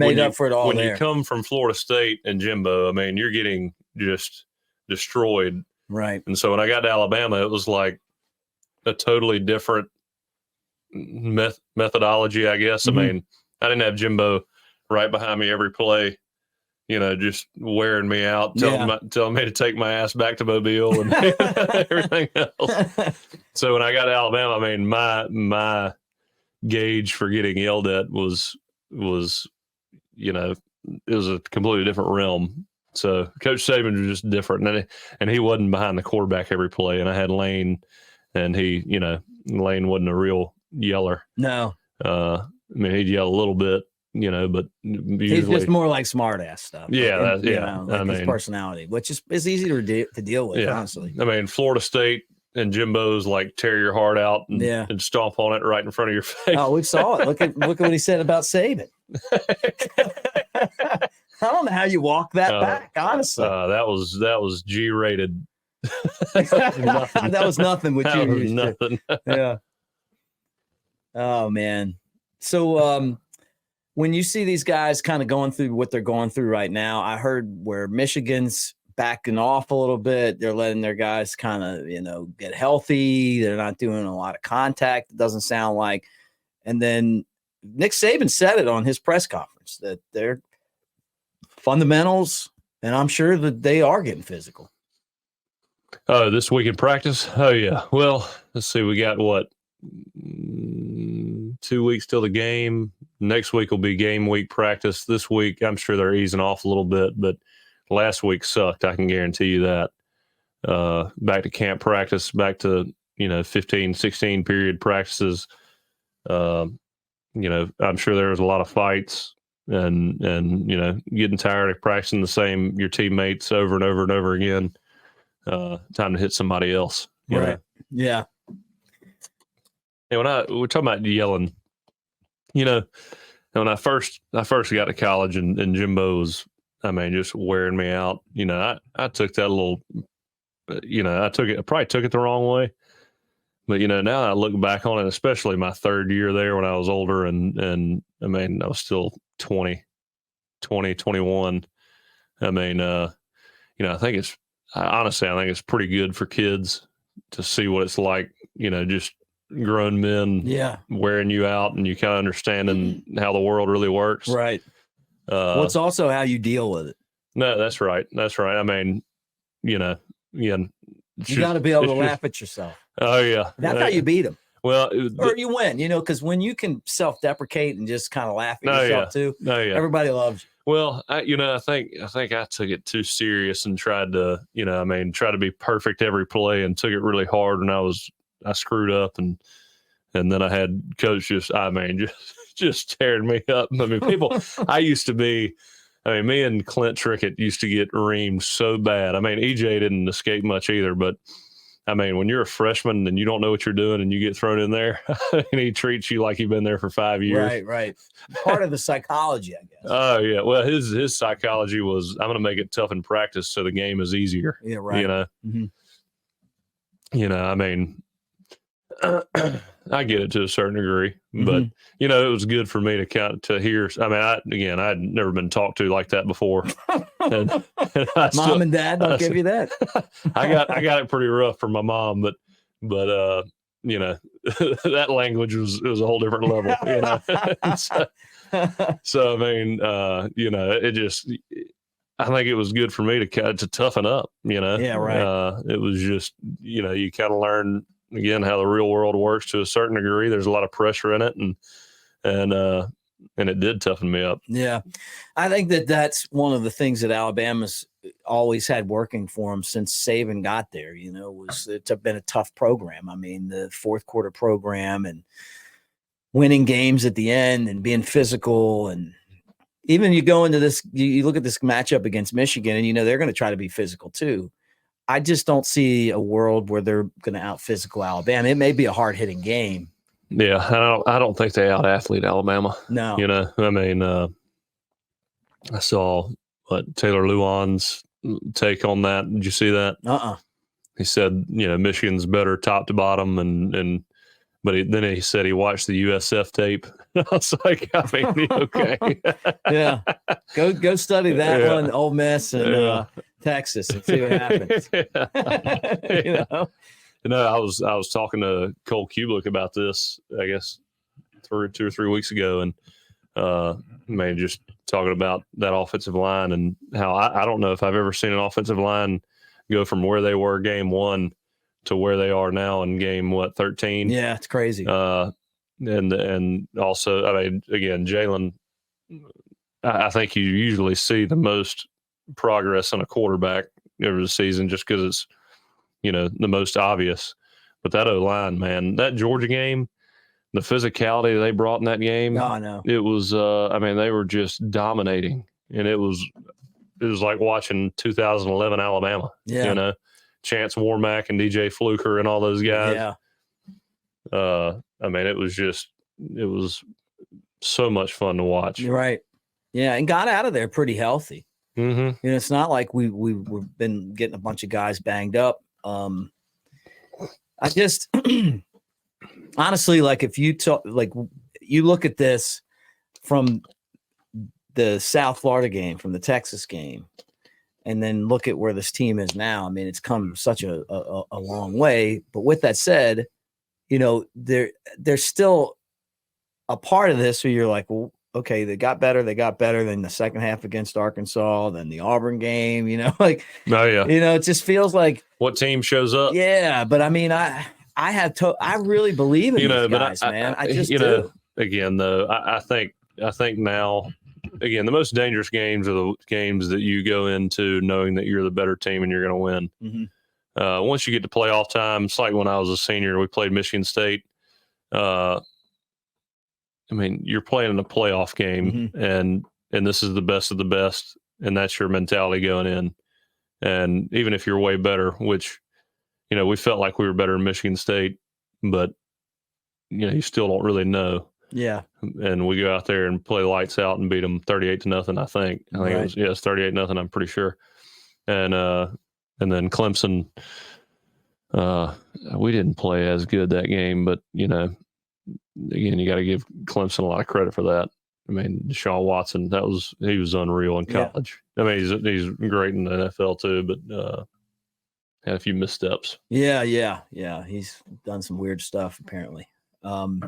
come from Florida State and Jimbo, I mean, you're getting just destroyed. Right. And so when I got to Alabama, it was like a totally different methodology, I guess. Mm-hmm. I mean, I didn't have Jimbo right behind me every play, just wearing me out, Yeah. telling me to take my ass back to Mobile and everything else. So when I got to Alabama, I mean, my gauge for getting yelled at was it was a completely different realm. So Coach Saban was just different, and he wasn't behind the quarterback every play. And I had Lane, and Lane wasn't a real yeller. No, I mean, he'd yell a little bit, but usually he's just more like smart ass stuff. Yeah, his personality, which is easy to deal with. Honestly, I mean, Florida State and Jimbo's like tear your heart out and stomp on it right in front of your face. Oh, we saw it. Look at what he said about Saban. I don't know how you walk that back, honestly. That was G-rated. That was nothing with you. Was nothing. Yeah. Oh, man. So when you see these guys kind of going through what they're going through right now, I heard where Michigan's backing off a little bit. They're letting their guys kind of, get healthy. They're not doing a lot of contact, it doesn't sound like. And then Nick Saban said it on his press conference that they're fundamentals, and I'm sure that they are getting physical. Oh, this week in practice? Oh, yeah. Well, let's see. We got 2 weeks till the game. Next week will be game week practice. This week, I'm sure they're easing off a little bit, but last week sucked. I can guarantee you that. Back to camp practice, back to, 15, 16 period practices. I'm sure there was a lot of fights and getting tired of practicing your teammates over and over and over again. Time to hit somebody else. Right. Yeah. And we're talking about yelling, when I first got to college and Jimbo was, just wearing me out, I took that a little, I probably took it the wrong way. But, now I look back on it, especially my third year there when I was older and I was still 20, 21. I think it's pretty good for kids to see what it's like, just grown men wearing you out and you kind of understanding how the world really works. Right. It's also how you deal with it. No, that's right. That's right. You got to be able to laugh at yourself. Oh, yeah. That's how you beat them. Well, or you win, because when you can self-deprecate and just kind of laugh at yourself too, everybody loves you. Well, I think I took it too serious and tried to, try to be perfect every play and took it really hard. And I screwed up and then I had coach just tearing me up. Me and Clint Trickett used to get reamed so bad. EJ didn't escape much either, but when you're a freshman and you don't know what you're doing and you get thrown in there and he treats you like you've been there for 5 years. Right. Part of the psychology, I guess. Oh, yeah. Well, his psychology was, I'm going to make it tough in practice so the game is easier. Yeah, right. Mm-hmm. I get it to a certain degree, but it was good for me to hear. I'd never been talked to like that before. And Mom and Dad don't give you that. I got it pretty rough for my mom, but that language was a whole different level. It just. I think it was good for me to toughen up. Yeah, right. It was just you kind of learn. Again, how the real world works to a certain degree. There's a lot of pressure in it, and it did toughen me up. Yeah, I think that's one of the things that Alabama's always had working for them since Saban got there. It's been a tough program. The fourth quarter program and winning games at the end and being physical, and even you go into this, you look at this matchup against Michigan, and they're going to try to be physical too. I just don't see a world where they're going to out-physical Alabama. It may be a hard-hitting game. Yeah, I don't think they out-athlete Alabama. No. I saw Taylor Lewan's take on that. Did you see that? He said, Michigan's better top to bottom, but then he said he watched the USF tape. I was like, okay. Yeah. Go study that one, Ole Miss and Texas, and see what happens. I was talking to Cole Kublik about this, I guess 2 or 3 weeks ago, and Just talking about that offensive line and how I don't know if I've ever seen an offensive line go from where they were game 1 to where they are now in game 13. Yeah, it's crazy. And also, again, Jalen, I think you usually see the most progress in a quarterback over the season just because it's, the most obvious. But that O-line, man, that Georgia game, the physicality they brought in that game, Oh, I know. it was, they were just dominating. And it was like watching 2011 Alabama, Yeah. Chance Warmack and DJ Fluker and all those guys. Yeah. It was so much fun to watch. You're right. Yeah, and got out of there pretty healthy. Mm-hmm. It's not like we've been getting a bunch of guys banged up. I just honestly, like, if you you look at this from the South Florida game, from the Texas game, and then look at where this team is now. I mean, it's come such a long way. But with that said, there's still a part of this where you're like, well, okay, they got better than the second half against Arkansas, then the Auburn game, oh yeah. It just feels like what team shows up. Yeah. But I mean, I really believe in these guys, man. I just do. Again, though, I think now, again, the most dangerous games are the games that you go into knowing that you're the better team and you're going to win. Mm-hmm. Once you get to playoff time, it's like when I was a senior, we played Michigan State. You're playing in a playoff game, mm-hmm. and this is the best of the best, and that's your mentality going in. And even if you're way better, which, we felt like we were better in Michigan State, but, you still don't really know. Yeah. And we go out there and play lights out and beat them 38-0, I think. Right. It was 38-0, I'm pretty sure. And then Clemson, we didn't play as good that game, but, again, you got to give Clemson a lot of credit for that. Deshaun Watson, he was unreal in college. Yeah. He's great in the NFL too, but had a few missteps. Yeah. He's done some weird stuff apparently. And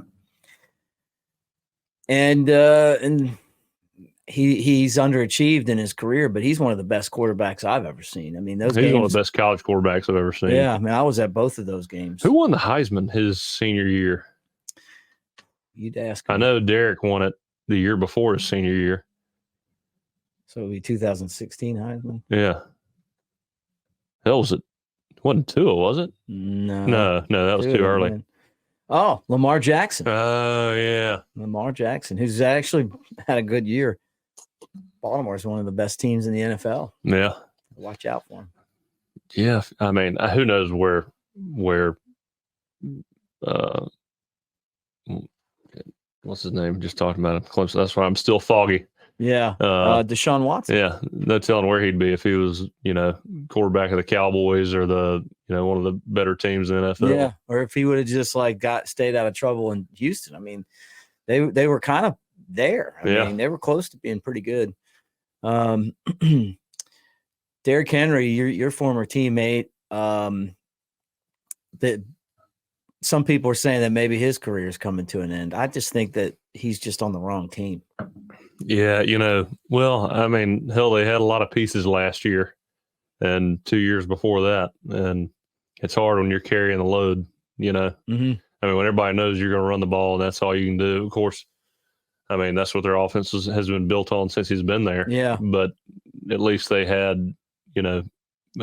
he's underachieved in his career, but he's one of the best quarterbacks I've ever seen. He's one of the best college quarterbacks I've ever seen. Yeah, I was at both of those games. Who won the Heisman his senior year? You'd ask me. I know Derek won it the year before his senior year. So it'd be 2016 Heisman? Yeah. Hell, was it? Wasn't Tua, was it? No, that was too early. Man. Oh, Lamar Jackson. Oh, yeah. Lamar Jackson, who's actually had a good year. Baltimore's one of the best teams in the NFL. Yeah. Watch out for him. Yeah. Who knows where what's his name? Just talking about him. Clemson. That's why I'm still foggy. Yeah. Deshaun Watson. Yeah. No telling where he'd be if he was, quarterback of the Cowboys or the, one of the better teams in the NFL. Yeah. Or if he would have just stayed out of trouble in Houston. They were kind of there. They were close to being pretty good. Derrick Henry, your former teammate, that some people are saying that maybe his career is coming to an end. I just think that he's just on the wrong team. Yeah, they had a lot of pieces last year and 2 years before that. And it's hard when you're carrying the load, Mm-hmm. When everybody knows you're going to run the ball and that's all you can do. Of course, that's what their offense has been built on since he's been there. Yeah. But at least they had, a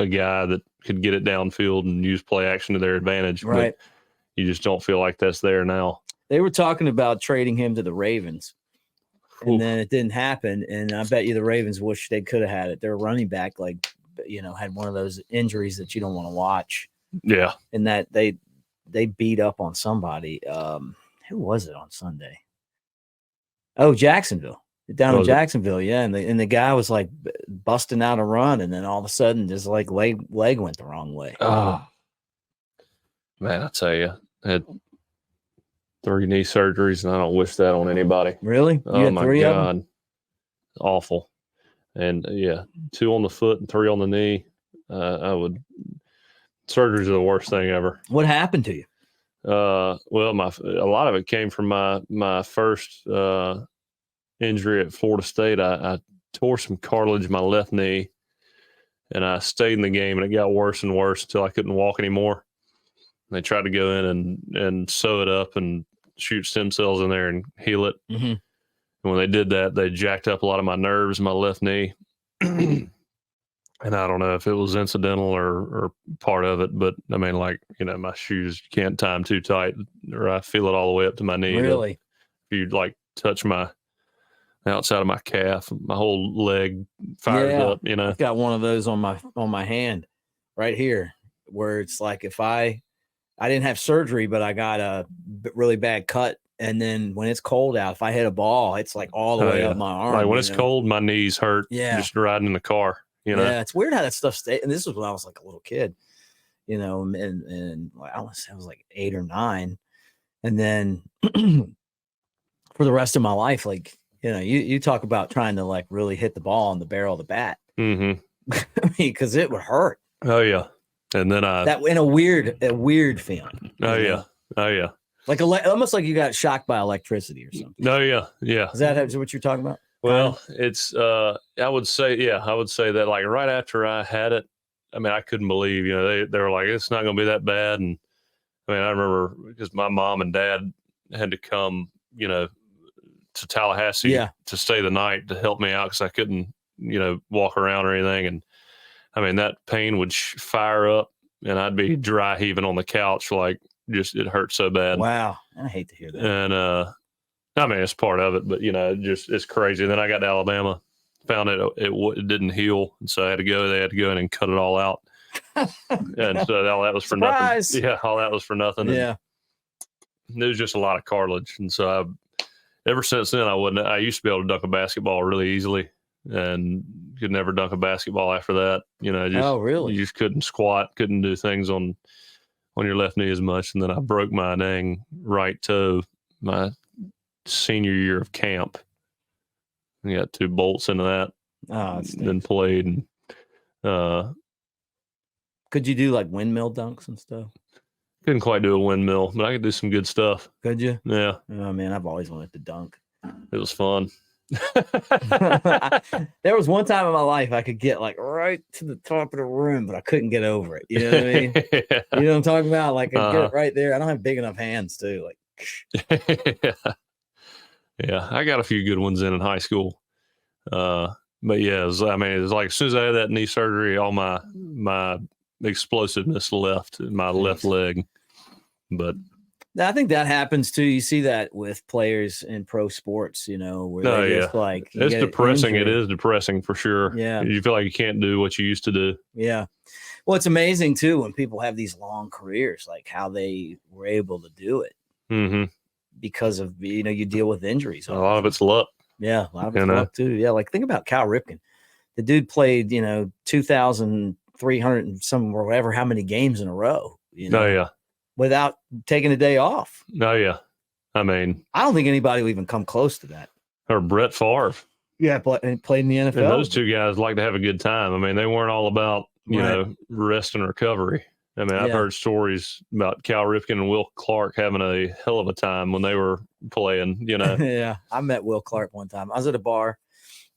guy that could get it downfield and use play action to their advantage. Right. But you just don't feel like that's there now. They were talking about trading him to the Ravens. And then it didn't happen. And I bet you the Ravens wish they could have had it. Their running back, had one of those injuries that you don't want to watch. Yeah. And that they beat up on somebody. Who was it on Sunday? Oh, Jacksonville. Down in Jacksonville, yeah. And the guy was busting out a run, and then all of a sudden his leg went the wrong way. Oh. Man, I tell you, I had 3 knee surgeries, and I don't wish that on anybody. Really? You had 3 of them? Awful. And 2 on the foot and 3 on the knee. Surgeries are the worst thing ever. What happened to you? A lot of it came from my first injury at Florida State, I tore some cartilage in my left knee, and I stayed in the game, and it got worse and worse until I couldn't walk anymore. And they tried to go in and sew it up and shoot stem cells in there and heal it. Mm-hmm. And when they did that, they jacked up a lot of my nerves in my left knee. And I don't know if it was incidental or part of it, but I mean, like, my shoes, you can't tie them too tight, or I feel it all the way up to my knee. Really? If you like touch the outside of my calf, my whole leg fires up, I've got one of those on my hand right here, where it's like if I didn't have surgery, but I got a really bad cut. And then when it's cold out, if I hit a ball, it's like all the way up my arm. Like when it's cold, my knees hurt. Yeah. Just riding in the car. Yeah, it's weird how that stuff stays. And this was when I was like a little kid, and I was like 8 or 9. And then for the rest of my life, like, you talk about trying to like really hit the ball on the barrel of the bat. Mm-hmm. I mean, because it would hurt. Oh yeah. And then that in a weird feeling. Oh yeah. Oh yeah. Like almost like you got shocked by electricity or something. Oh yeah. Yeah. Is what you're talking about? Well, it's I would say that like right after I had it, I mean, I couldn't believe, they were like, it's not going to be that bad. And I mean, I remember because my mom and dad had to come, to Tallahassee to stay the night to help me out because I couldn't, walk around or anything. And I mean, that pain would fire up and I'd be dry heaving on the couch. Like just, it hurt so bad. Wow. I hate to hear that. And, I mean, it's part of it, but it's crazy. And then I got to Alabama, found it didn't heal, and so I had to go. They had to go in and cut it all out, and so all that was for Surprise. nothing. Yeah, all that was for nothing. Yeah, and there was just a lot of cartilage, and so ever since then I used to be able to dunk a basketball really easily, and could never dunk a basketball after that. Oh, really? You just couldn't squat, couldn't do things on your left knee as much, and then I broke my dang right toe my senior year of camp. I got 2 bolts into that. Oh, then played. And, could you do like windmill dunks and stuff? couldn't quite do a windmill, but I could do some good stuff. Could you? Yeah. Oh man, I've always wanted to dunk. It was fun. There was one time in my life I could get like right to the top of the room, but I couldn't get over it. You know what I mean? Yeah. You know what I'm talking about? Like I get it right there. I don't have big enough hands too. Like Yeah, I got a few good ones in high school. But yeah, it was like as soon as I had that knee surgery, all my explosiveness left in my left leg. But I think that happens too. You see that with players in pro sports, where they just like it's depressing. It is depressing for sure. Yeah, you feel like you can't do what you used to do. Yeah. Well, it's amazing too when people have these long careers, like how they were able to do it. Mm-hmm. Because of you deal with injuries. A lot of it's luck. Yeah, a lot of it's luck too. Yeah, like think about Cal Ripken. The dude played 2,300 and some whatever how many games in a row. Oh yeah, without taking a day off. Oh yeah, I mean, I don't think anybody will even come close to that. Or Brett Favre. Yeah, played in the NFL. And those two guys like to have a good time. I mean, they weren't all about rest and recovery. I mean, I've heard stories about Cal Ripken and Will Clark having a hell of a time when they were playing, Yeah. I met Will Clark one time. I was at a bar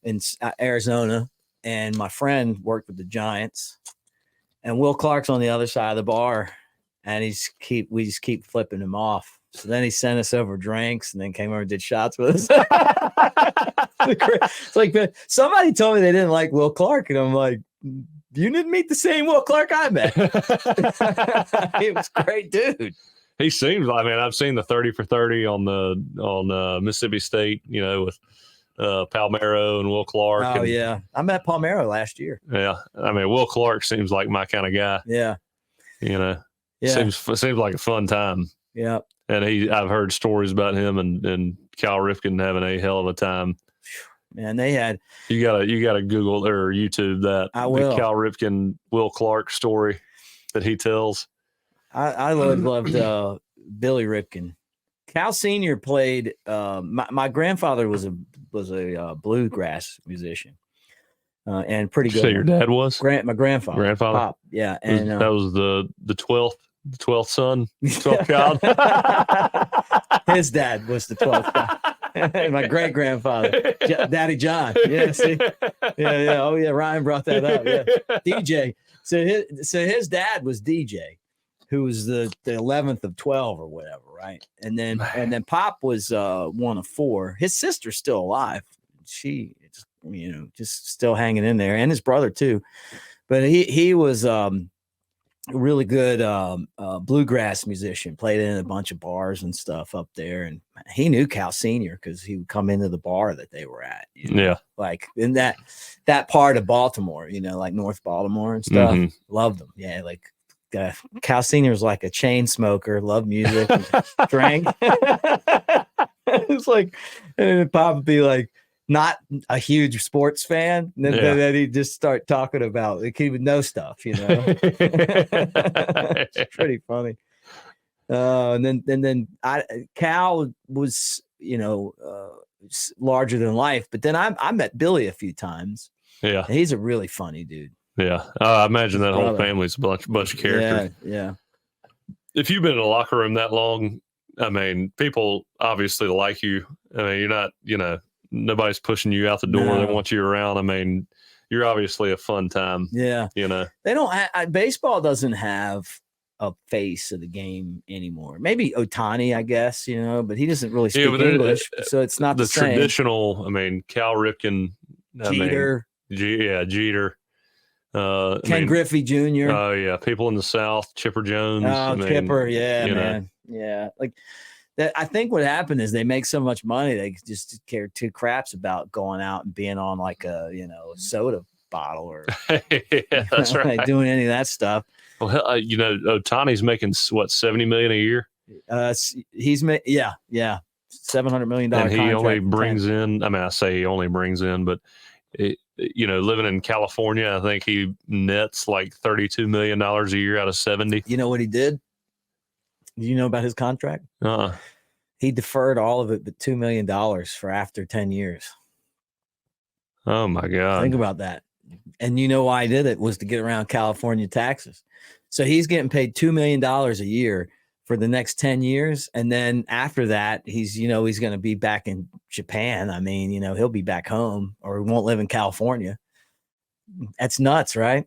in Arizona, and my friend worked with the Giants. And Will Clark's on the other side of the bar, and we just keep flipping him off. So then he sent us over drinks and then came over and did shots with us. It's like somebody told me they didn't like Will Clark, and I'm like, you didn't meet the same Will Clark I met. He was a great dude. He seems like, I've seen the 30 for 30 on Mississippi State, with Palmero and Will Clark. Oh, yeah. I met Palmero last year. Yeah. Will Clark seems like my kind of guy. Yeah. Yeah. Seems like a fun time. Yeah. And I've heard stories about him and Cal Ripken having a hell of a time. Man, they had you gotta Google or YouTube that the Cal Ripken Will Clark story that he tells. I loved Billy Ripken. Cal Senior played. My grandfather was a bluegrass musician, and pretty good. So your dad was my grandfather. Pop, yeah, and that was the 12th son, 12th child. His dad was the 12th guy. My great grandfather, Daddy John. Yeah, see, yeah. Oh yeah, Ryan brought that up. Yeah, DJ. So his dad was DJ, who was the 11th of 12 or whatever, right? And then Pop was one of four. His sister's still alive. She, just still hanging in there, and his brother too. But he was really good bluegrass musician, played in a bunch of bars and stuff up there, and he knew Cal Senior because he would come into the bar that they were at, yeah, like in that part of Baltimore, like North Baltimore and stuff. Loved them. Yeah, like Cal Senior's like a chain smoker, loved music, drank. It's like, and Pop would be like, not a huge sports fan, and then he'd just start talking about, like, he would know stuff, It's pretty funny. And then Cal was, larger than life. But then I met Billy a few times. Yeah, and he's a really funny dude. Yeah, I imagine that whole family's a bunch of characters. Yeah. If you've been in a locker room that long, I mean, people obviously like you. I mean, you're not, nobody's pushing you out the door. No. They want you around. I mean, you're obviously a fun time. Yeah. They don't baseball doesn't have a face of the game anymore. Maybe Ohtani, I guess, but he doesn't really speak English, so it's not the same. Traditional, I mean, Cal Ripken, Jeter. Jeter. Ken Griffey Jr. Oh, yeah. People in the South, Chipper Jones. Chipper. Yeah, man. Yeah. Like, I think what happened is they make so much money they just care two craps about going out and being on like a soda bottle or that's right, doing any of that stuff. Well, Ohtani's making what, $70 million a year? He's $700 million. And he only brings in. I mean, I say he only brings in, but living in California, I think he nets like $32 million a year out of 70. You know what he did? Do you know about his contract? He deferred all of it but $2 million for after 10 years. Oh, my God. Think about that. And you know why he did it? Was to get around California taxes. So he's getting paid $2 million a year for the next 10 years. And then after that, he's going to be back in Japan. I mean, he'll be back home, or he won't live in California. That's nuts, right?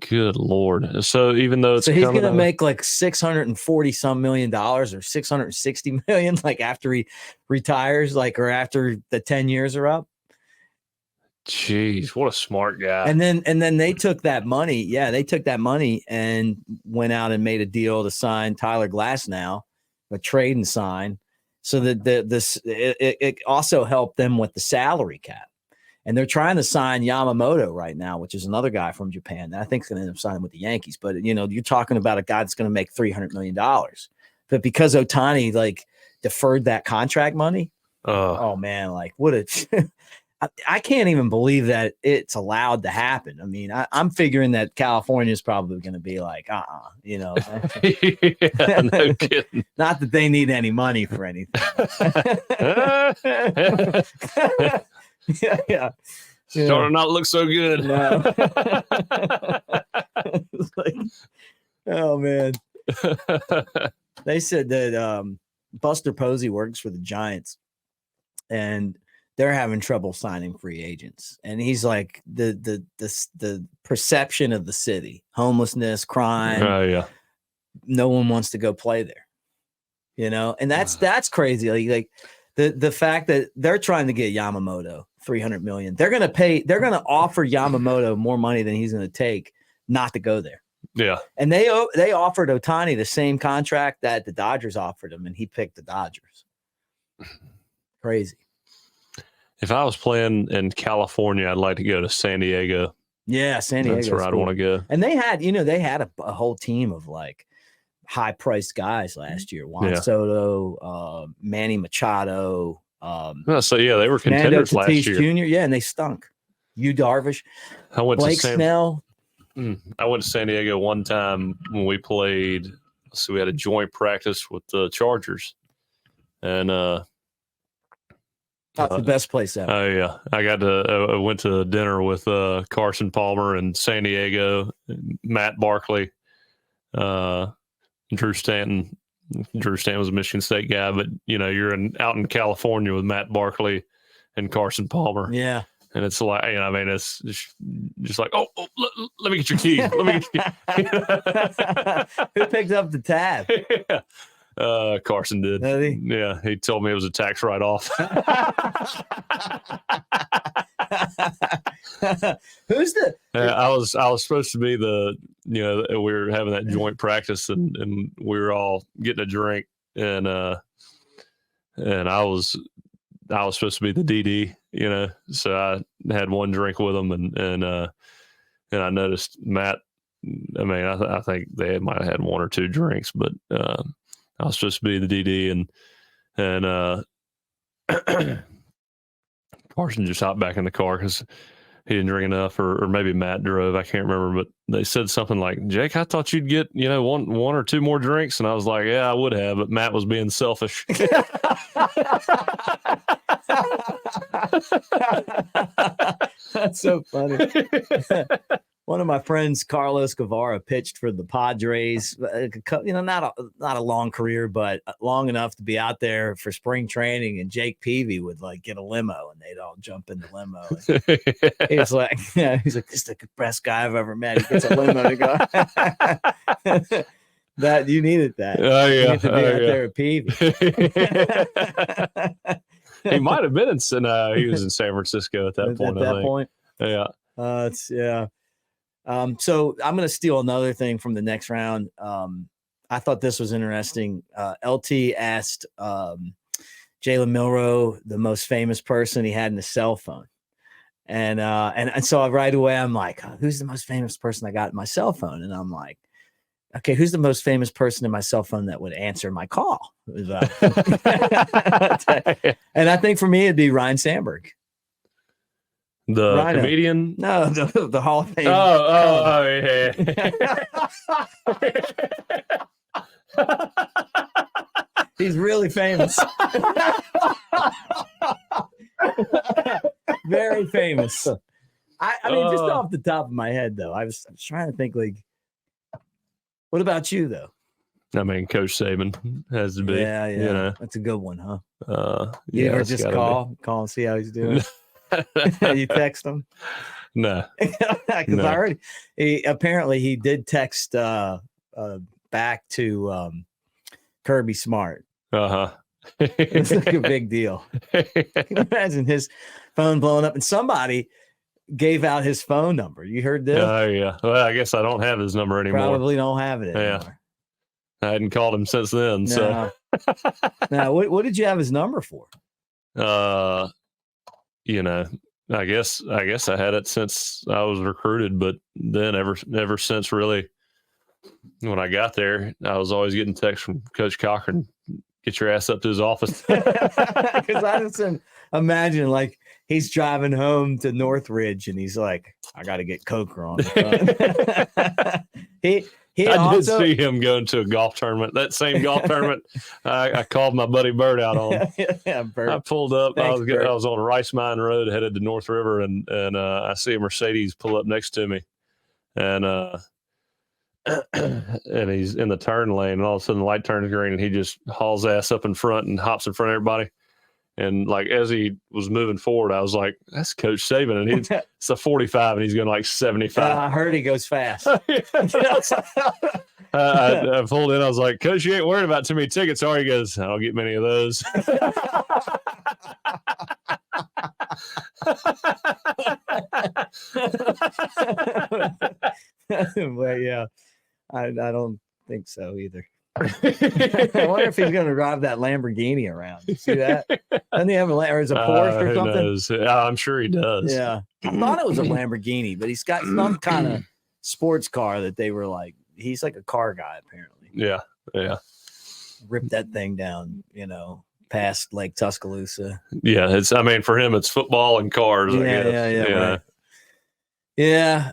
Good Lord. So even though he's going to make like $640 some million or $660 million, like after he retires, or after the 10 years are up. Jeez, what a smart guy. And then they took that money. Yeah, they took that money and went out and made a deal to sign Tyler Glasnow, a trade and sign. So that it also helped them with the salary cap. And they're trying to sign Yamamoto right now, which is another guy from Japan that I think is going to end up signing with the Yankees. But, you're talking about a guy that's going to make $300 million. But because Ohtani, deferred that contract money, oh, man, what a – I can't even believe that it's allowed to happen. I mean, I'm figuring that California is probably going to be like, Yeah, no kidding. Not that they need any money for anything. Yeah. Starting to not look so good. No. Oh man. They said that Buster Posey works for the Giants, and they're having trouble signing free agents. And he's like the perception of the city, homelessness, crime. Oh yeah. No one wants to go play there. And that's crazy. Like the fact that they're trying to get Yamamoto $300 million. They're going to offer Yamamoto more money than he's going to take not to go there. Yeah. And they offered Ohtani the same contract that the Dodgers offered him, and he picked the Dodgers. Crazy. If I was playing in California, I'd like to go to San Diego. Yeah, San Diego. That's where I'd want to go. And they had, a whole team of high-priced guys last year. Juan Soto, Manny Machado. They were contenders last year. Jr. Yeah, and they stunk. Yu Darvish. Blake Snell. I went to San Diego one time when we played. So we had a joint practice with the Chargers, and that's the best place ever. Oh yeah, I went to dinner with Carson Palmer in San Diego, Matt Barkley, Drew Stanton, Drew Stanton was a Michigan State guy, but you're out in California with Matt Barkley and Carson Palmer. Yeah. And it's like, it's just like, let me get your keys. Let me get your keys. Who picked up the tab? Yeah. Carson did. Did he? Yeah, he told me it was a tax write-off. Who's the? I was supposed to be we were having that joint practice and we were all getting a drink and I was supposed to be the DD, so I had one drink with him and I noticed Matt. I mean, I think they might have had one or two drinks, but I was supposed to be the DD and Carson just hopped back in the car because he didn't drink enough, or maybe Matt drove. I can't remember, but they said something like, "Jake, I thought you'd get one or two more drinks," and I was like, "Yeah, I would have," but Matt was being selfish. That's so funny. One of my friends, Carlos Guevara, pitched for the Padres. Not a long career, but long enough to be out there for spring training. And Jake Peavy would get a limo, and they'd all jump in the limo. He's like, "This is the best guy I've ever met." He gets a limo to go. That you needed that. Oh yeah, you need to be out there with Peavy. He might have been in. He was in San Francisco at that point. At that point, yeah. So I'm going to steal another thing from the next round. I thought this was interesting. LT asked Jalen Milroe the most famous person he had in his cell phone, and so right away I'm like, who's the most famous person I got in my cell phone? And I'm like, okay, who's the most famous person in my cell phone that would answer my call? And I think for me, it'd be Ryan Sandberg. The Rhino. Comedian? No, the Hall of Fame. Oh, yeah. He's really famous. Very famous. I mean, just off the top of my head, though, I was trying to think, what about you, though? I mean, Coach Saban has to be. Yeah. That's a good one, huh? You yeah, ever just call and see how he's doing? You text him? No. Because I heard he did text back to Kirby Smart. It's like a big deal. Can you imagine his phone blowing up and somebody gave out his phone number? You heard this? Oh, yeah. Well, I guess I don't have his number anymore. Probably don't have it anymore. Yeah. I hadn't called him since then. No. So now, what did you have his number for? I guess I had it since I was recruited, but then ever since really when I got there, I was always getting texts from Coach Cochran, get your ass up to his office. Because I just imagine he's driving home to Northridge and he's like, I got to get Coker on the phone. I did see him going to a golf tournament. That same golf tournament, I called my buddy Bert out on. Yeah, Bert. I pulled up. Thanks, I was on Rice Mine Road headed to North River, and I see a Mercedes pull up next to me, and and he's in the turn lane, and all of a sudden the light turns green, and he just hauls ass up in front and hops in front of everybody. And as he was moving forward, I was like, "That's Coach Saban," and it's a 45, and he's going 75. I heard he goes fast. I pulled in. I was like, "Coach, you ain't worried about too many tickets, are you?" He goes, "I don't get many of those." Well, yeah, I don't think so either. I wonder if he's going to drive that Lamborghini around. You see that? Doesn't he have or is a Porsche or something? Knows? I'm sure he does. Yeah, I thought it was a Lamborghini, but he's got some kind of sports car that they were like. He's like a car guy, apparently. Yeah. Rip that thing down, past Lake Tuscaloosa. Yeah, for him, it's football and cars. Yeah. Right. Yeah.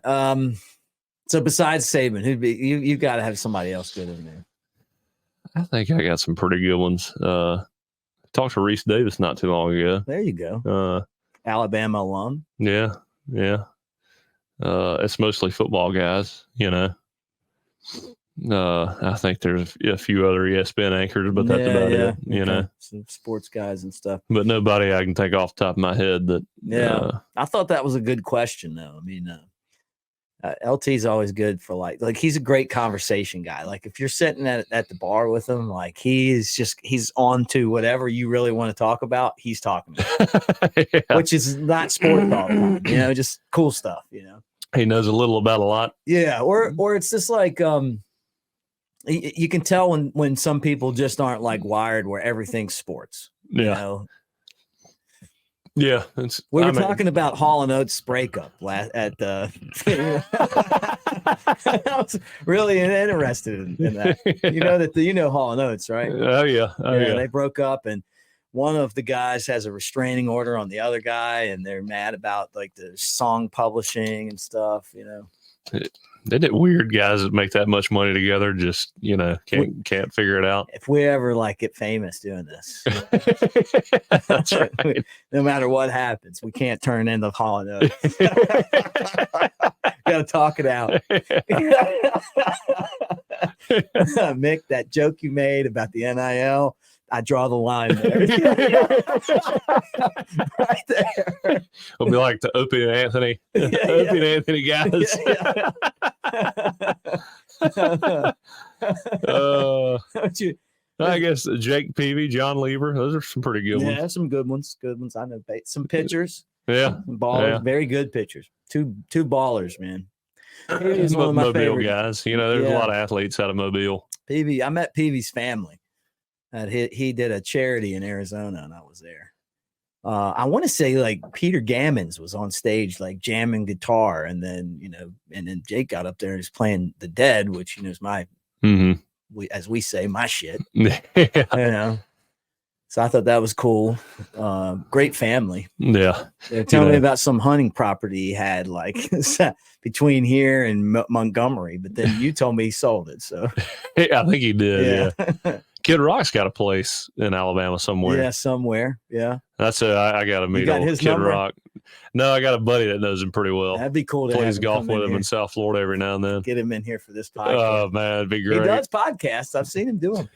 So besides Saban, who'd be you got to have somebody else good in there. I think I got some pretty good ones. Talked to Reese Davis not too long ago. There you go. Alabama alum. Yeah. It's mostly football guys, I think there's a few other ESPN anchors, but that's about it. You know, some sports guys and stuff. But nobody I can think off the top of my head that. I thought that was a good question, though. I mean, LT's always good for like he's a great conversation guy. Like if you're sitting at the bar with him, like he's on to whatever you really want to talk about. He's talking about, which is not sports all the time, you know, just cool stuff, you know. He knows a little about a lot. Yeah. Or it's just like, you can tell when some people just aren't like wired where everything's sports, you know? Yeah, we were talking about Hall & Oates' breakup at the. I was really interested in that. You know that Hall & Oates, right? Oh yeah, They broke up, and one of the guys has a restraining order on the other guy, and they're mad about like the song publishing and stuff. You know, isn't it weird guys that make that much money together just can't figure it out? If we ever like get famous doing this, that's right. No matter what happens, we can't turn into Hall & Oates. Got to talk it out. Mick, that joke you made about the NIL, I draw the line there. Right there. It'll be like the Opie and Anthony. Opie and Anthony guys. I guess Jake Peavy, John Lieber, those are some pretty good ones. Yeah, some good ones. Good ones. I know some pitchers. Yeah. Some ballers. Very good pitchers. Two ballers, man. He's one of my favorite guys. You know, there's a lot of athletes out of Mobile. Peavy, I met Peavy's family. He did a charity in Arizona, and I was there. I want to say like Peter Gammons was on stage, like jamming guitar, and then Jake got up there and was playing The Dead, which is my, as we say, my shit. Yeah. So I thought that was cool. Great family. Yeah. They're telling me about some hunting property he had, like between here and Montgomery, but then you told me he sold it. So yeah, I think he did. Yeah. Kid Rock's got a place in Alabama somewhere. Yeah, somewhere. Yeah. That's I got to meet old Kid number? Rock. No, I got a buddy that knows him pretty well. That'd be cool to plays golf with him in South Florida every now and then. Get him in here for this podcast. Oh man, it'd be great. He does podcasts. I've seen him do them.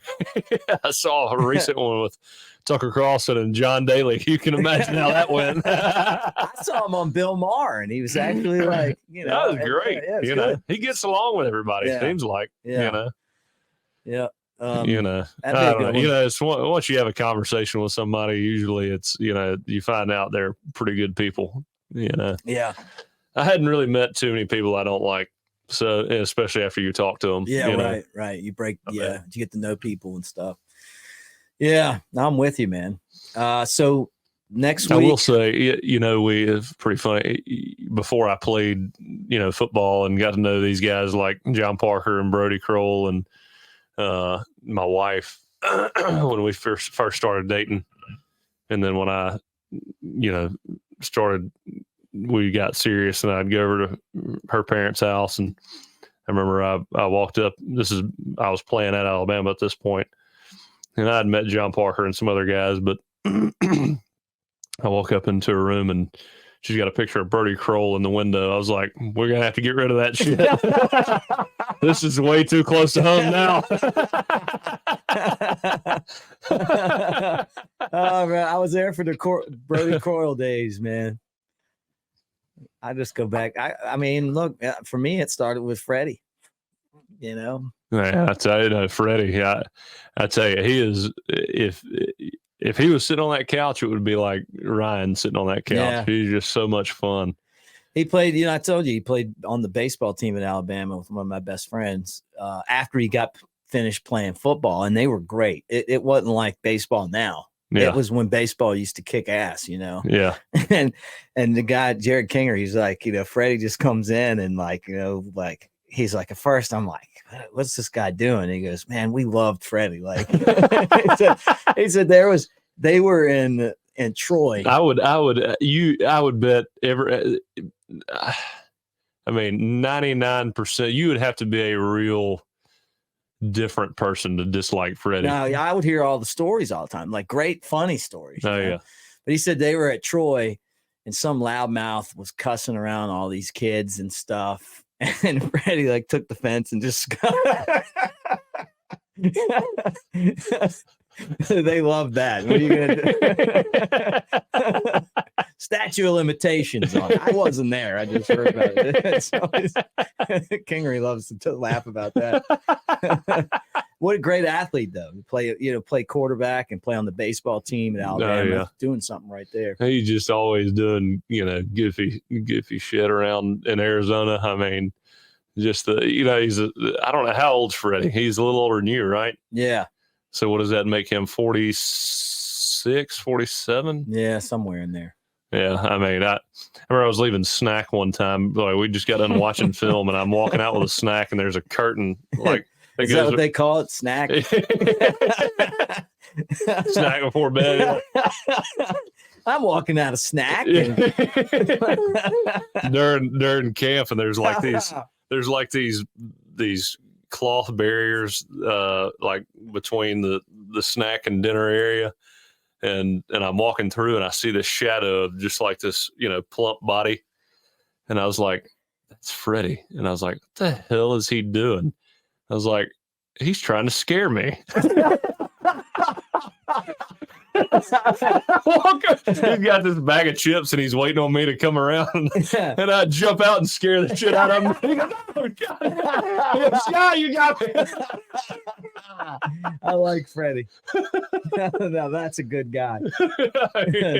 I saw a recent one with Tucker Carlson and John Daly. You can imagine how that went. I saw him on Bill Maher, and he was actually like, that was great. He gets along with everybody. Seems like, Yeah. I don't know. It's once you have a conversation with somebody, usually it's you find out they're pretty good people. Yeah. I hadn't really met too many people I don't like, so especially after you talk to them. Yeah, right. You you get to know people and stuff. Yeah, I'm with you, man. So next week, I will say, it's pretty funny. Before I played, football and got to know these guys like John Parker and Brody Kroll and my wife when we first started dating, and then when I we got serious, and I'd go over to her parents' house, and I remember I walked up. I was playing at Alabama at this point, and I'd met John Parker and some other guys, but I walk up into her room and she's got a picture of Brody Kroll in the window. I was like, we're going to have to get rid of that shit. This is way too close to home now. Oh, man, I was there for the Brody Kroll days, man. I just go back. I mean, look, for me, it started with Freddie, Yeah, I tell you, Freddie, I tell you, he is, if he was sitting on that couch, it would be like Ryan sitting on that couch. Yeah. He's just so much fun. He played, I told you, he played on the baseball team at Alabama with one of my best friends after he got finished playing football, and they were great. It wasn't like baseball now. Yeah. It was when baseball used to kick ass, Yeah. And the guy, Jared Kinger, he's like, Freddie just comes in and he's like, at first I'm like, what's this guy doing? And he goes, man, we loved Freddie. Like he said they were in Troy. I would bet 99%, you would have to be a real different person to dislike Freddie. No, I would hear all the stories all the time, like great, funny stories. Oh, yeah. But he said they were at Troy and some loudmouth was cussing around all these kids and stuff. And Freddie like took the fence and just they love that. What are you gonna do? Statute of limitations on it. I wasn't there. I just heard about it. So Kingery loves to laugh about that. What a great athlete, though. Play quarterback and play on the baseball team at Alabama. Doing something right there. He's just always doing, goofy shit around in Arizona. I mean, just I don't know how old's Freddie. He's a little older than you, right? Yeah. So what does that make him? 46, 47? Yeah, somewhere in there. Yeah, I mean, I remember I was leaving snack one time. Like, we just got done watching film, and I'm walking out with a snack, and there's a curtain. Like, is that what they call it? Snack? Snack before bed. I'm walking out of snack. During camp, and there's like these cloth barriers like between the snack and dinner area. And I'm walking through and I see this shadow of just like this, plump body. And I was like, that's Freddie. And I was like, what the hell is he doing? I was like, he's trying to scare me. He's got this bag of chips and he's waiting on me to come around. And I jump out and scare the shit out of him. He goes, oh, God. Yeah, you got me. I like Freddie. Now that's a good guy.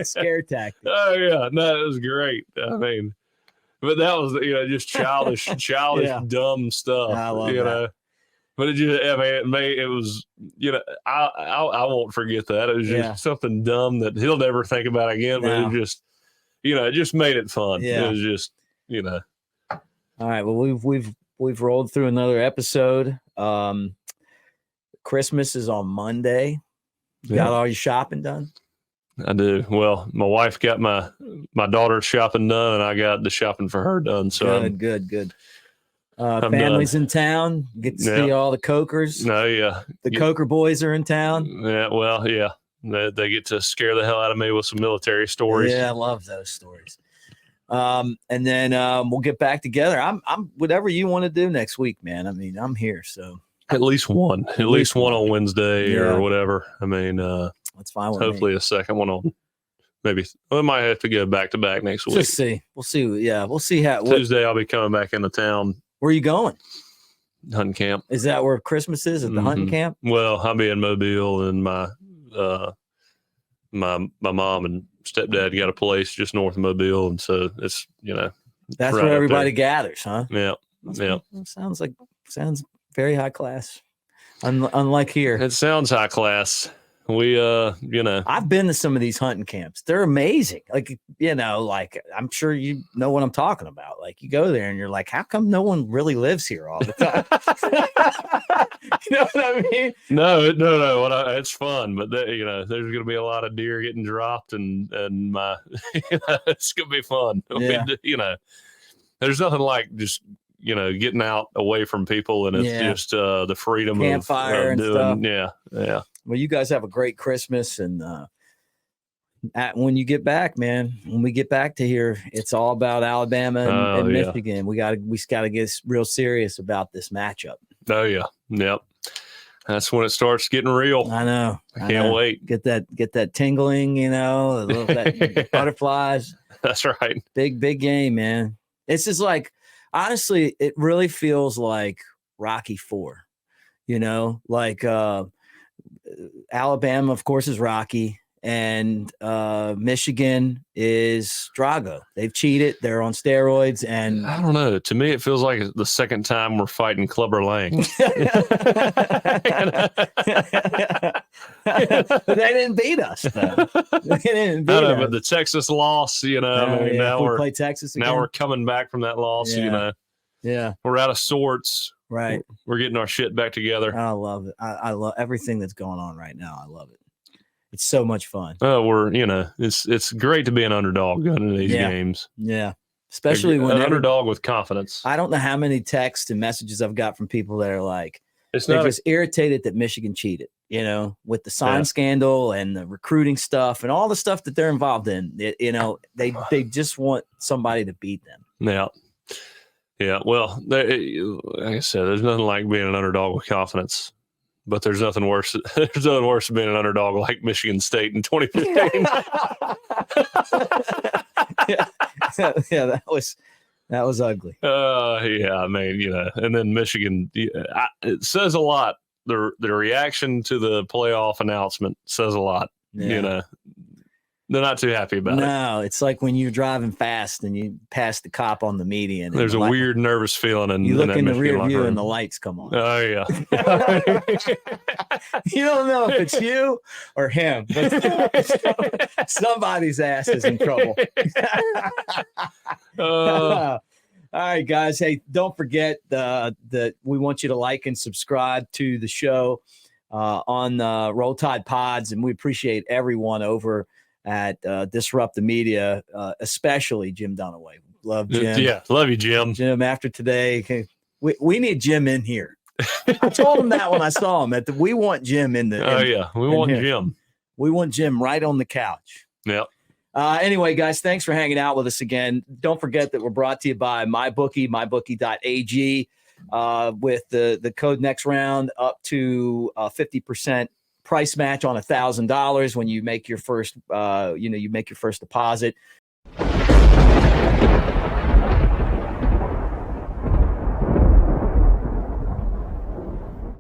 Scare tactic. Oh yeah, no, it was great. I mean, but that was just childish, dumb stuff. I love that. But it was I won't forget that. It was just something dumb that he'll never think about again. But it just it just made it fun. Yeah. It was just All right. Well, we've rolled through another episode. Christmas is on Monday. You got all your shopping done? I do. Well, my wife got my daughter's shopping done, and I got the shopping for her done. So good. Family's in town. Get to see all the Cokers. No, yeah. The Coker boys are in town. Yeah, well, yeah. They get to scare the hell out of me with some military stories. Yeah, I love those stories. And then we'll get back together. I'm whatever you want to do next week, man. I mean, I'm here, so. At least one on Wednesday or whatever. I mean, that's fine. Hopefully a second one on. Maybe we might have to go back to back next week. Just see. We'll see. Yeah, we'll see how. Tuesday I'll be coming back into town. Where are you going? Hunting camp. Is that where Christmas is? At the hunting camp? Well, I'll be in Mobile, and my mom and stepdad got a place just north of Mobile, and so it's that's right where everybody gathers, huh? Yeah. Sounds very high class. Unlike here. It sounds high class. We I've been to some of these hunting camps. They're amazing. Like, I'm sure you know what I'm talking about. Like, you go there and you're like, how come no one really lives here all the time? You know what I mean? No. It's fun, but there's going to be a lot of deer getting dropped, and it's going to be fun. Yeah. I mean, there's nothing like just getting out away from people, and it's just the freedom campfire of doing. Stuff. Yeah. Well, you guys have a great Christmas, and when you get back, man, when we get back to here, it's all about Alabama and Michigan. We got to get real serious about this matchup. Oh yeah, yep. That's when it starts getting real. I know. I can't wait. Get that tingling, that butterflies. That's right. Big game, man. It's just like, honestly, it really feels like Rocky IV. Alabama, of course, is Rocky, and Michigan is Drago. They've cheated. They're on steroids, and I don't know. To me, it feels like the second time we're fighting Clubber Lang. They didn't beat us, though. They didn't beat us. But the Texas loss, now we play Texas again. Now we're coming back from that loss. Yeah, we're out of sorts. Right. We're getting our shit back together. I love it. I love everything that's going on right now. I love it. It's so much fun. It's great to be an underdog going into these games. Yeah. Especially when an underdog with confidence. I don't know how many texts and messages I've got from people that are like, they're just irritated that Michigan cheated, with the sign scandal and the recruiting stuff and all the stuff that they're involved in. They just want somebody to beat them. Yeah. Yeah, well, like I said, there's nothing like being an underdog with confidence. But there's nothing worse. There's nothing worse than being an underdog like Michigan State in 2015. yeah, that was ugly. Yeah, I mean, and then Michigan. It says a lot. The reaction to the playoff announcement says a lot. Yeah. They're not too happy about it. No, it's like when you're driving fast and you pass the cop on the median. There's a weird, nervous feeling. You look in the rear view room. and the lights come on. Oh, yeah. You don't know if it's you or him, but somebody's ass is in trouble. All right, guys. Hey, don't forget that we want you to like and subscribe to the show on Roll Tide Pods, and we appreciate everyone over at Disrupt the Media, especially Jim Dunaway. Love Jim. Yeah, love you, Jim. Jim, after today, we need Jim in here. I told him that when I saw him. We want Jim in the. We want here. Jim. We want Jim right on the couch. Yep. Anyway, guys, thanks for hanging out with us again. Don't forget that we're brought to you by MyBookie, mybookie.ag, with the code next round up to 50% price match on $1,000 when you make your first, you make your first deposit.